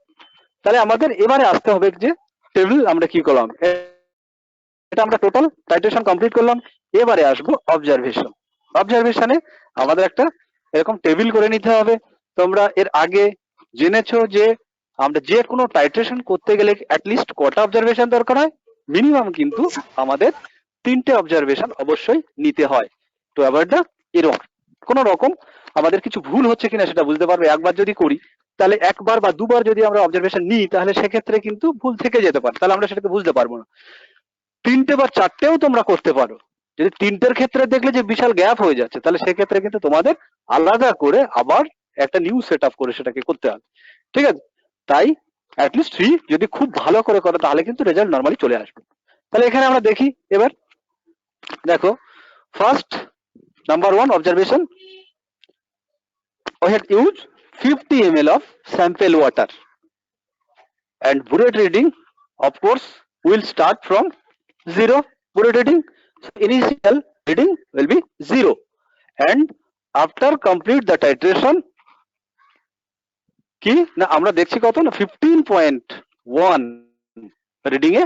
তাহলে আমাদের এবারে আসতে হবে যে টেবিল আমরা কি করলাম, এটা আমরা টোটাল টাইট্রেশন কমপ্লিট করলাম। এবারে আসবো অবজারভেশন। অবজারভেশনে আমাদের একটা এরকম টেবিল করে নিতে হবে। তোমরা এর আগে জেনেছো যে আমরা যে কোনো টাইট্রেশন করতে গেলে অ্যাটলিস্ট কটা অবজারভেশন দরকার হয়, মিনিমাম কিন্তু আমাদের 3টে অবজারভেশন অবশ্যই নিতে হয় টু অ্যাভয়েড দ্য এরর। কোন রকম আমাদের কিছু ভুল হচ্ছে কিনা সেটা বুঝতে পারবে। একবার যদি করি তাহলে একবার বা দুবার যদি আমরা অবজারভেশন নিই তাহলে সেক্ষেত্রে কিন্তু ভুল থেকে যেতে পারে, তাহলে আমরা সেটাকে বুঝতে পারবো না। 3টে বা 4টেও তোমরা করতে পারো। যদি 3টের ক্ষেত্রে দেখলে যে বিশাল গ্যাপ হয়ে যাচ্ছে তাহলে সেক্ষেত্রে কিন্তু তোমাদের আলাদা করে আবার একটা নিউ সেট আপ করে সেটাকে করতে হবে। ঠিক আছে, তাই অ্যাটলিস্ট 3 যদি খুব ভালো করে করো তাহলে কিন্তু রেজাল্ট নরমালি চলে আসবে। তাহলে এখানে আমরা দেখি, এবার দেখো first number 1 observation, we had used 50 ml of sample water and bullet reading of course will start from 0 bullet reading, so initial reading will be 0 and after complete the titration কি না আমরা দেখছি কত না 15.1 রিডিং এ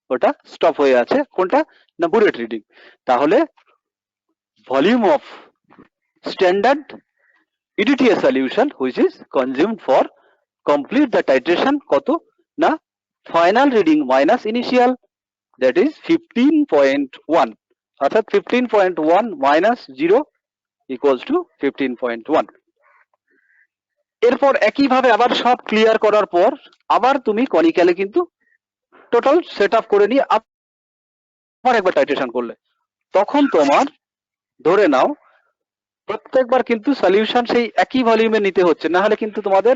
ওটা স্টপ হয়ে আছে, কোনটা না বুলেট রিডিং। তাহলে volume of standard EDTA solution which is consumed for complete the titration কত না final reading minus initial, that is 15.1, অর্থাৎ 15.1 minus 0 equals to 15.1। এরপর একইভাবে আবার সব ক্লিয়ার করার পর আবার তুমি কনিক্যালে কিন্তু টোটাল সেট আপ করে নিয়ে আবার একবার টাইট্রেশন করলে, তখন তোমার ধরে নাও প্রত্যেকবার কিন্তু সলিউশন সেই একই ভলিউমে নিতে হচ্ছে, না হলে কিন্তু তোমাদের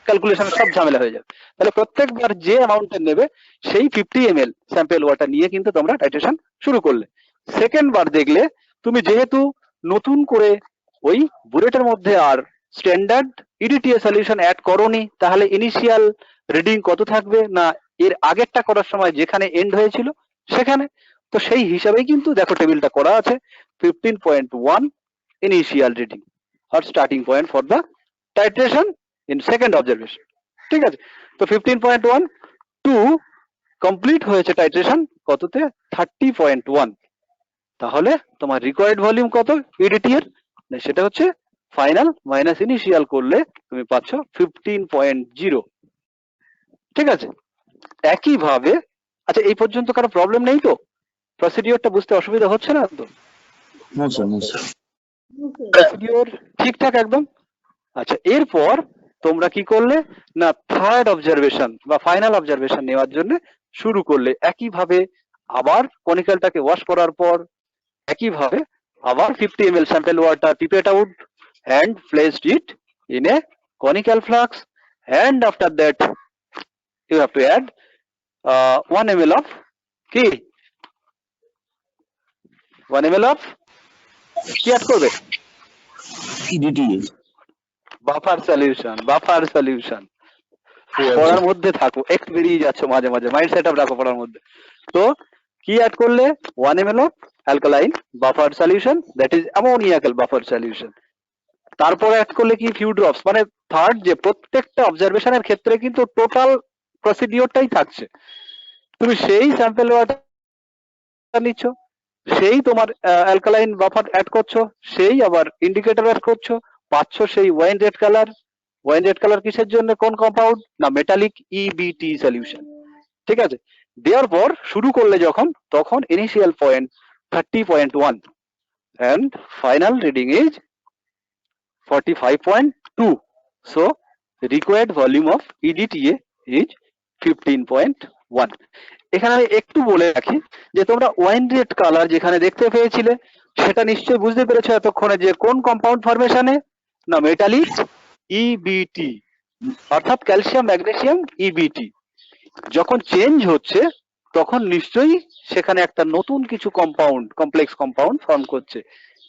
ক্যালকুলেশনের সব ঝামেলা হয়ে যাবে। তাহলে প্রত্যেকবার যে অ্যামাউন্টের নেবে সেই 50 ml স্যাম্পেল ওয়াটার নিয়ে কিন্তু তোমরা টাইট্রেশন শুরু করলে। সেকেন্ড বার দেখলে তুমি যেহেতু নতুন করে ওই বুলেটের মধ্যে আর স্ট্যান্ডার্ড ইডিটিএ সলিউশন অ্যাড করোনি, তাহলে ইনিশিয়াল রিডিং কত থাকবে না এর আগেরটা করার সময় যেখানে এন্ড হয়েছিল সেখানে। তো সেই হিসাবেই কিন্তু দেখো টেবিলটা করা আছে 15.1 ইনিশিয়াল রিডিং আর starting point for the titration in second observation. ঠিক আছে, তো 15.1 টু কমপ্লিট হয়েছে টাইট্রেশন কততে 30.1। তাহলে তোমার রিকোয়ার্ড ভলিউম কত ইডিটি এর, সেটা হচ্ছে ফাইনাল মাইনাস ইনিশিয়াল করলে তুমি পাচ্ছ 15.0। ঠিক আছে, একইভাবে আচ্ছা এই পর্যন্ত কারো প্রবলেম নেই তো? প্রসিডিওরটা বুঝতে অসুবিধা হচ্ছে না তো? No sir, no sir. Procedure ঠিকঠাক একদম? আচ্ছা, এরপর তোমরা কি করলে না থার্ড অবজারভেশন বা ফাইনাল অবজারভেশন নেওয়ার জন্য শুরু করলে। একইভাবে আবার কনিক্যালটাকে ওয়াশ করার পর একইভাবে আবার 50 ml sample water pipette out and placed it in a conical flask, and after that you have to add 1 ml of কি 1 ml of কি অ্যাড করবে? ইডিটি। Buffer solution. বাফার সলিউশন পড়ার মধ্যে থাকো, একটু বেরিয়ে যাচ্ছ মাঝে মাঝে, মাইন্ড সেট আপ রাখো পড়ার মধ্যে। তো কি অ্যাড করলে 1 ml of alkaline buffer solution, that is ammoniacal buffer solution। তারপর অ্যাড করলে কি ফিউ ড্রপস, মানে থার্ড যে প্রত্যেকটা অবজারভেশনের ক্ষেত্রে কিন্তু টোটাল প্রসিডিওরটাই থাকছে। তুমি সেই স্যাম্পল ওয়াটার নিচ্ছ, সেই তোমার অ্যালকালাইন বাফার অ্যাড করছো, সেই আবার ইন্ডিকেটর অ্যাড করছো, পাচ্ছ সেই wine red colour. Wine red colour কিসের জন্য, কোন কম্পাউন্ড না মেটালিক ইবিটি সলিউশন। ঠিক আছে, দেওয়ার পর শুরু করলে যখন, তখন initial point 30.1 and final reading is 45.2, so required volume of EDTA is 15.1। এখানে আমি একটু বলে রাখি যে তোমরা ওয়াইন রেড কালার যেখানে দেখতে পেয়েছিলে সেটা নিশ্চয়ই বুঝতে পেরেছো এতক্ষণে যে কোন কম্পাউন্ড ফরমেশনে না মেটালিক ইবিটি, অর্থাৎ ক্যালসিয়াম ম্যাগনেসিয়াম ইবিটি। যখন চেঞ্জ হচ্ছে তখন নিশ্চয়ই সেখানে একটা নতুন কিছু কম্পাউন্ড, কমপ্লেক্স কম্পাউন্ড ফর্ম করছে।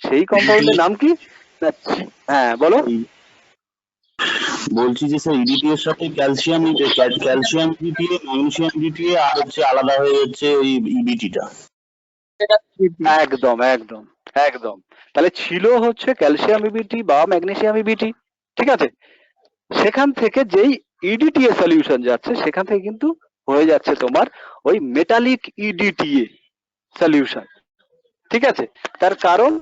সেই কম্পাউন্ডের নাম কি? হ্যাঁ বলো। বলছি যে স্যার ইডিটি এর সাথে ক্যালসিয়াম ইডিটি, ম্যাগনেসিয়াম ইডিটি আর হচ্ছে আলাদা হয়ে যাচ্ছে ওই ইবিটিটা। একদম একদম একদম। তাহলে ছিল হচ্ছে ক্যালসিয়াম ইবিটি বা ম্যাগনেসিয়াম ইবিটি। ঠিক আছে, সেখান থেকে যেই ইডিটিএ সলিউশন যাচ্ছে সেখান থেকে কিন্তু হয়ে যাচ্ছে তোমার ওই মেটালিক ইডিটিএ সলিউশন। ঠিক আছে, তার কারণ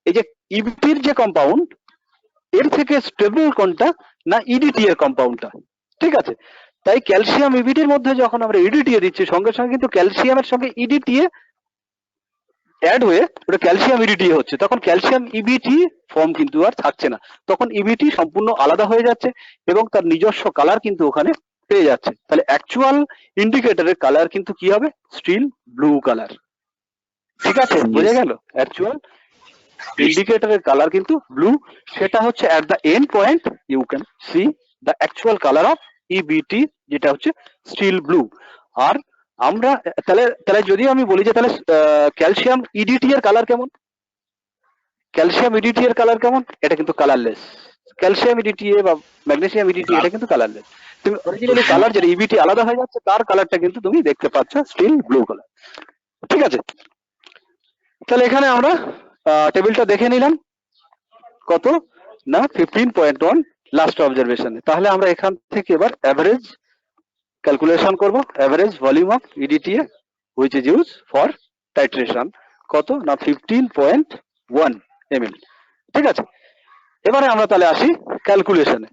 এই যে ইবিটির যে কম্পাউন্ড এর থেকে স্টেবল কোনটা না ইডিটি এর কম্পাউন্ডটা। ঠিক আছে, তাই ক্যালসিয়াম ইবিটির মধ্যে যখন আমরা ইডিটিএ দিচ্ছি সঙ্গে সঙ্গে কিন্তু ক্যালসিয়ামের সঙ্গে ইডিটিএ অ্যাড হয়ে ওটা ক্যালসিয়াম ইডিটিএ হচ্ছে, তখন ক্যালসিয়াম ইবিটি ফর্ম কিন্তু আর থাকছে না, তখন ইবিটি সম্পূর্ণ আলাদা হয়ে যাচ্ছে এবং তার নিজস্ব কালার কিন্তু ওখানে পেয়ে যাচ্ছে। তাহলে অ্যাকচুয়াল ইন্ডিকেটরের কালার কিন্তু কি হবে? Still blue colour. ঠিক আছে, বোঝা গেল? অ্যাকচুয়াল ইন্ডিকেটরের কালার কিন্তু ব্লু, সেটা হচ্ছে at the end point you can see the actual colour of EBT, যেটা হচ্ছে স্টিল ব্লু। আর আমরা তাহলে যদি আমি বলি যে তাহলে ক্যালসিয়াম ইডিটি এর কালার কেমন? ক্যালসিয়াম ইডিটি এর কালার কেমন? এটা কিন্তু কালারলেস। ক্যালসিয়াম ইডিটিএ বা ম্যাগনেসিয়াম ইডিটি এটা কিন্তু কালারলেস। তুমি অরিজিনালি কালার যেটা ইবিটি আলাদা হয়ে যাচ্ছে তার কালারটা কিন্তু তুমি দেখতে পাচ্ছ স্টিল ব্লু কালার। ঠিক আছে, তাহলে এখানে আমরা টেবিলটা দেখে নিলাম কত না 15.1 লাস্ট অবজারভেশনে। তাহলে আমরা এখান থেকে এবার অ্যাভারেজ ক্যালকুলেশন করব। Average volume of EDTA which is use for titration কত না 15.1 ml। ঠিক আছে, এবারে আমরা তাহলে আসি ক্যালকুলেশনে।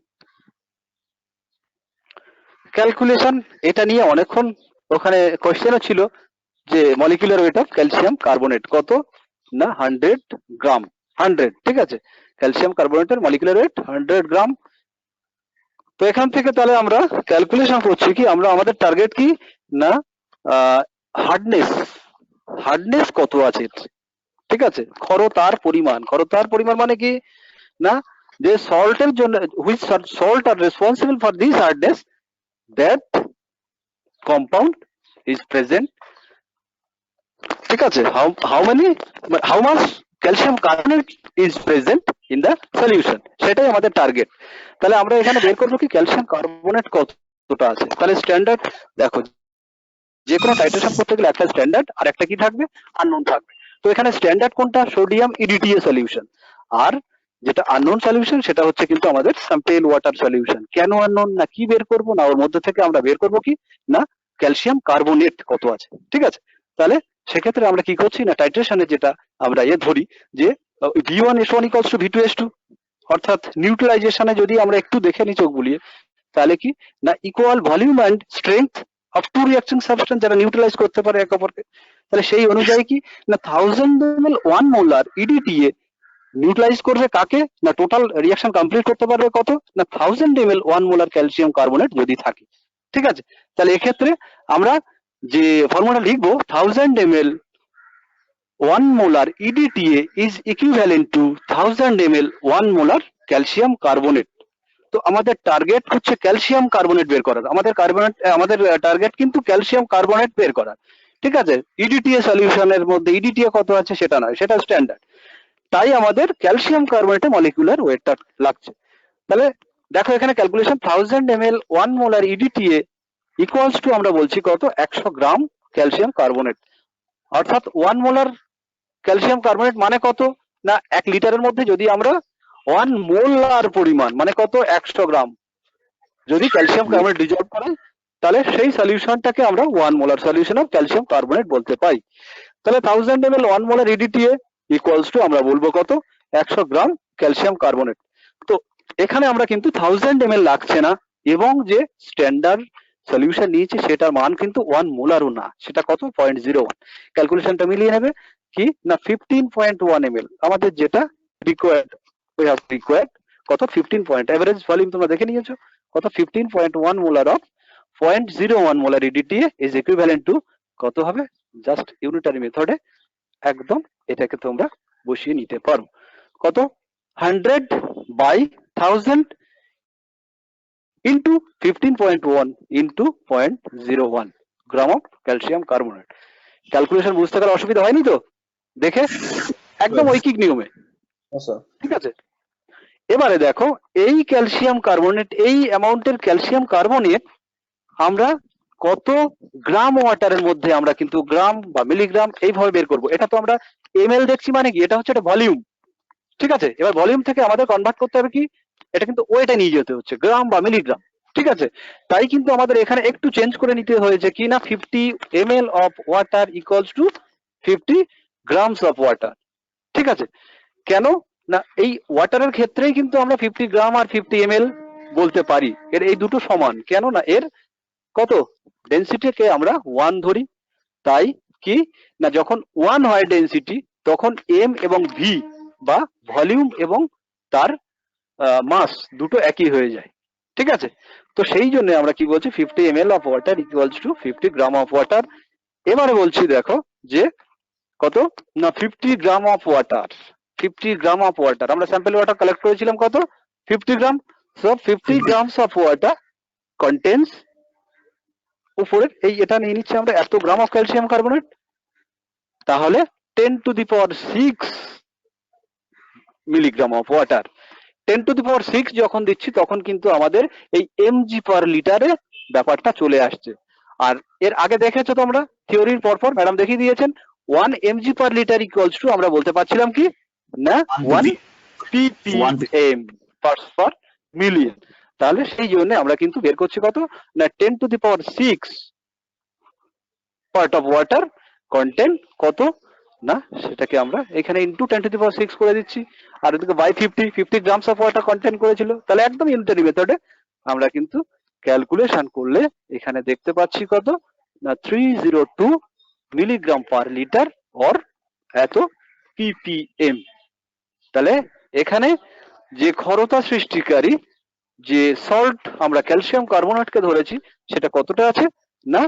ক্যালকুলেশন এটা নিয়ে অনেকক্ষণ ওখানে কোশ্চেনও ছিল যে molecular weight of calcium carbonate কত না 100 গ্রাম। 100, ঠিক আছে, ক্যালসিয়াম কার্বনেটের মলিকুলার ওয়েট 100 গ্রাম। তো এখান থেকে তাহলে আমরা ক্যালকুলেশন করছি কি আমরা আমাদের টার্গেট কি না হার্ডনেস কত আছে। ঠিক আছে, ক্ষরতার পরিমাণ মানে কি না যে সল্টের জন্য which salt R responsible for this hardness, that compound is present. ঠিক আছে, how much calcium carbonate is present in the solution, সেটাই আমাদের টার্গেট। তাহলে আমরা এখানে বের করবো কি ক্যালসিয়াম কার্বনেট কতটা আছে। তাহলে স্ট্যান্ডার্ড দেখো, যে কোনো টাইট্রেশন করতে গেলে একটা স্ট্যান্ডার্ড আর একটা কি থাকবে, আননোন থাকবে। তো এখানে স্ট্যান্ডার্ড কোনটা, সোডিয়াম ইডিটিএ সলিউশন, আর যেটা আননোন সলিউশন সেটা হচ্ছে কিন্তু আমাদের স্যাম্পেল ওয়াটার সলিউশন। কেন আননোন, না কি বের করবো, না ওর মধ্যে থেকে আমরা বের করবো কি না ক্যালসিয়াম কার্বনেট কত আছে। ঠিক আছে, তাহলে সেক্ষেত্রে আমরা কি করছি না টাইট্রেশনে যেটা আমরা ধরি যে V1S1 = V2S2, অর্থাৎ নিউট্রালাইজেশনে যদি আমরা একটু দেখে নিই চোখ বুলিয়ে, তাহলে কি না equal volume and strength of two reaction substance যারা নিউট্রালাইজ করতে পারে একে অপরকে। তাহলে সেই অনুযায়ী কি না 1000 ml 1 মোলার EDTA নিউট্রালাইজ করবে কাকে, না টোটাল রিঅ্যাকশন কমপ্লিট করতে পারবে কত, না 1000 ml 1 মোলার ক্যালসিয়াম কার্বনেট যদি থাকে। ঠিক আছে, তাহলে এক্ষেত্রে আমরা যে ফর্মুলা লিখবো 1000 ml 1 molar EDTA is equivalent to 1000 ml 1 molar calcium carbonate. তো আমাদের টার্গেট হচ্ছে ক্যালসিয়াম কার্বনেট বের করা, আমাদের টার্গেট কিন্তু ক্যালসিয়াম কার্বনেট বের করা। ঠিক আছে, EDTA সলিউশনের মধ্যে EDTA কত আছে সেটা নয়, সেটা স্ট্যান্ডার্ড, তাই আমাদের ক্যালসিয়াম কার্বনেটে মলিকুলার ওয়েটটা লাগছে। তাহলে দেখো এখানে calculation 1000 ml 1 molar EDTA equals to আমরা বলছি কত 100 গ্রাম ক্যালসিয়াম কার্বনেট, অর্থাৎ 1 মোলার ক্যালসিয়াম কার্বনেট মানে কত, না 1 লিটারের মধ্যে যদি আমরা 1 মোলার পরিমাণ মানে কত 100 গ্রাম যদি ক্যালসিয়াম কার্বনেট ডিজলভ করে, তাহলে সেই সলিউশনটাকে আমরা 1 molar solution of calcium carbonate বলতে পাই। তাহলে 1000 ml 1 molar EDTA equals to আমরা বলবো কত 100 গ্রাম ক্যালসিয়াম কার্বনেট। তো এখানে আমরা কিন্তু 1000 ml লাগছে না, এবং যে স্ট্যান্ডার্ড সলিউশন নিয়েছি সেটার মান কিন্তু 1 মোলারও না, সেটা কত 0.01। ক্যালকুলেশনটা মিলিয়ে নেবে কি না 15.1 ml আমাদের যেটা রিকোয়ার্ড, উই হ্যাভ রিকোয়ার্ড কত 15 পয়েন্ট, এভারেজ ভলিউম তোমরা দেখে নিয়েছো কত 15.1 molar of 0.01 molar EDTA is equivalent to কত হবে, জাস্ট ইউনিটারি মেথডে একদম এটাকে তোমরা বসিয়ে নিতে পারো কত 100/1000 into 15.1 into 0.01 gram of calcium carbonate. Calculation বুঝতে গেলে অসুবিধা হয়নি তো, দেখে একদম ঐকিক নিয়মে। ঠিক আছে, এবারে দেখো এই ক্যালসিয়াম কার্বনেট, এই অ্যামাউন্টের ক্যালসিয়াম কার্বনেট আমরা কত গ্রাম ওয়াটারের মধ্যে আমরা কিন্তু গ্রাম বা মিলিগ্রাম এইভাবে বের করব। এটা তো আমরা ml দেখছি মানে কি, এটা হচ্ছে একটা ভলিউম। ঠিক আছে, এবার ভলিউম থেকে আমাদের কনভার্ট করতে হবে কি, এটা কিন্তু ওয়েটে নিয়ে যেতে হচ্ছে গ্রাম বা মিলিগ্রাম। ঠিক আছে, তাই কিন্তু আমাদের এখানে একটু চেঞ্জ করে নিতে হয়েছে কি না 50 ml of water equals to 50 grams of water. ঠিক আছে, কেন না এই ওয়াটারের ক্ষেত্রেই কিন্তু আমরা 50 গ্রাম আর 50 ml বলতে পারি, এর এই দুটো সমান, কেন না এর কত ডেনসিটিকে আমরা 1 ধরি, তাই কি না যখন 1 হয় ডেনসিটি তখন m এবং v বা ভলিউম এবং তার মাস দুটো একই হয়ে যায়। ঠিক আছে, তো সেই জন্য আমরা কি বলছি 50 ml of water equals to 50 gram of water. এবারে বলছি দেখো যে কত না 50 gram of water, 50 gram of water আমরা স্যাম্পল ওয়াটার কালেক্ট করেছিলাম কত 50 gram. So 50 grams of water contains, উপরে এই এটা নিয়ে নিচ্ছে আমরা এত গ্রাম অফ ক্যালসিয়াম কার্বনেট, তাহলে 10⁶ মিলিগ্রাম অফ ওয়াটার। 10⁶ যখন দিচ্ছি তখন কিন্তু আমাদের এই mg পার লিটারে ব্যাপারটা চলে আসছে। আর এর আগে দেখেছো তোমরা থিওরির পরপর ম্যাডাম দেখিয়ে দিয়েছেন 1 mg per litre equals to আমরা বলতে পারছিলাম কি না 1 ppm পার্টস পার মিলিয়ন। তাহলে সেই জন্য আমরা কিন্তু বের করছি কত না 10⁶ পার্ট অফ ওয়াটার কন্টেন্ট কত না সেটাকে আমরা এখানে ইনটু 10⁶ করে দিচ্ছি, আর এদিকে by 50 grams of water content করেছিল। তাহলে একদম ইউনিটারি মেথডে আমরা কিন্তু ক্যালকুলেশন করলে এখানে দেখতে পাচ্ছি কত না 302 মিলিগ্রাম পার লিটার অর এত ppm। তাহলে এখানে যে ক্ষরতা সৃষ্টিকারী যে সল্ট আমরা ক্যালসিয়াম কার্বনেটকে ধরেছি সেটা কতটা আছে না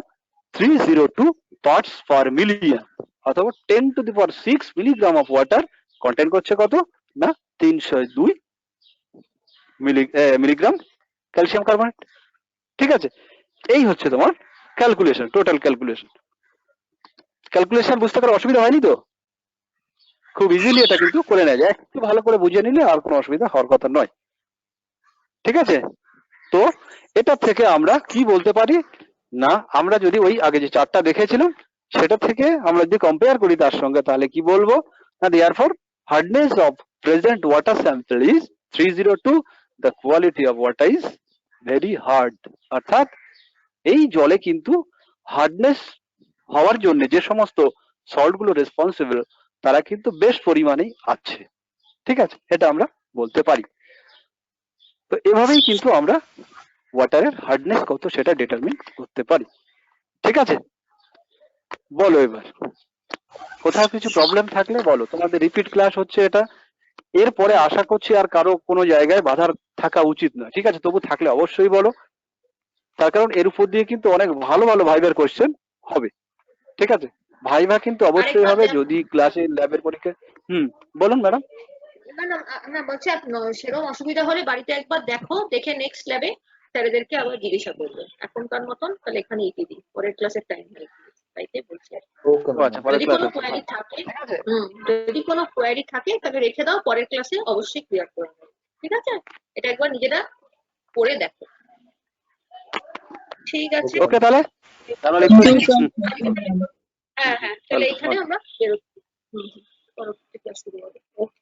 302 পার্টস পার মিলিয়ন, অথবা 10⁶ মিলিগ্রাম অফ ওয়াটার কন্টেন্ট করছে কত না 302 মিলিগ্রাম ক্যালসিয়াম কার্বনেট। ঠিক আছে, এই হচ্ছে তোমার ক্যালকুলেশন, টোটাল ক্যালকুলেশন। ক্যালকুলেশন বুঝতে পারে অসুবিধা হয়নি তো? খুব ইজিলি এটা কিন্তু করে নেওয়া যায়, একটু ভালো করে বুঝে নিলে আর কোনো অসুবিধা হওয়ার কথা নয়। ঠিক আছে, তো এটা থেকে আমরা কি বলতে পারি না, আমরা যদি ওই আগে যে চারটা দেখেছিলাম সেটা থেকে আমরা যদি কম্পেয়ার করি তার সঙ্গে, তাহলে কি বলবো না, therefore hardness of present water sample is 302, the quality of water is very hard। অর্থাৎ এই জলে কিন্তু হার্ডনেস হওয়ার জন্য যে সমস্ত সল্ট গুলো রেসপন্সিবল তারা কিন্তু বেশ পরিমাণেই আছে। ঠিক আছে, এটা আমরা বলতে পারি। তো এভাবেই কিন্তু আমরা ওয়াটারের হার্ডনেস কত সেটা ডিটারমিন করতে পারি। ঠিক আছে, বলো এবার কোথাও কিছু প্রবলেম থাকলে বলো। তোমাদের রিপিট ক্লাস হচ্ছে এটা, এরপরে আশা করছি আর কারো কোনো জায়গায় বাধার থাকা উচিত নয়। ঠিক আছে, তবু থাকলে অবশ্যই বলো, তার কারণ এর উপর দিয়ে কিন্তু অনেক ভালো ভালো ভাইবার কোশ্চেন হবে। ঠিক আছে, ভাইভা কিন্তু অবশ্যই হবে যদি ক্লাসে ল্যাবের পরীক্ষা। বলুন ম্যাডাম। না না না বলছি সেরকম অসুবিধা হলে বাড়িতে একবার দেখো, দেখে নেক্সট ল্যাবে স্যারেদেরকে আবার জিজ্ঞাসা করবে। এখনকার মতন তাহলে এখানে ইতি দিই, পরের ক্লাসের টাইম হয়ে তাইতে বলছি আর কি। ওকে আচ্ছা, পরের যদি কোনো ক্লাসে কোয়ারি থাকে, যদি কোনো কোয়ারি থাকে তাহলে রেখে দাও, পরের ক্লাসে অবশ্যই ক্লিয়ার করে নেবে। ঠিক আছে, এটা একবার নিজেরা করে দেখো। ঠিক আছে, ওকে, তাহলে হ্যাঁ হ্যাঁ, তাহলে এখানে আমরা বেরোচ্ছি। পরবর্তী ক্লাস শুরু হবে। ওকে।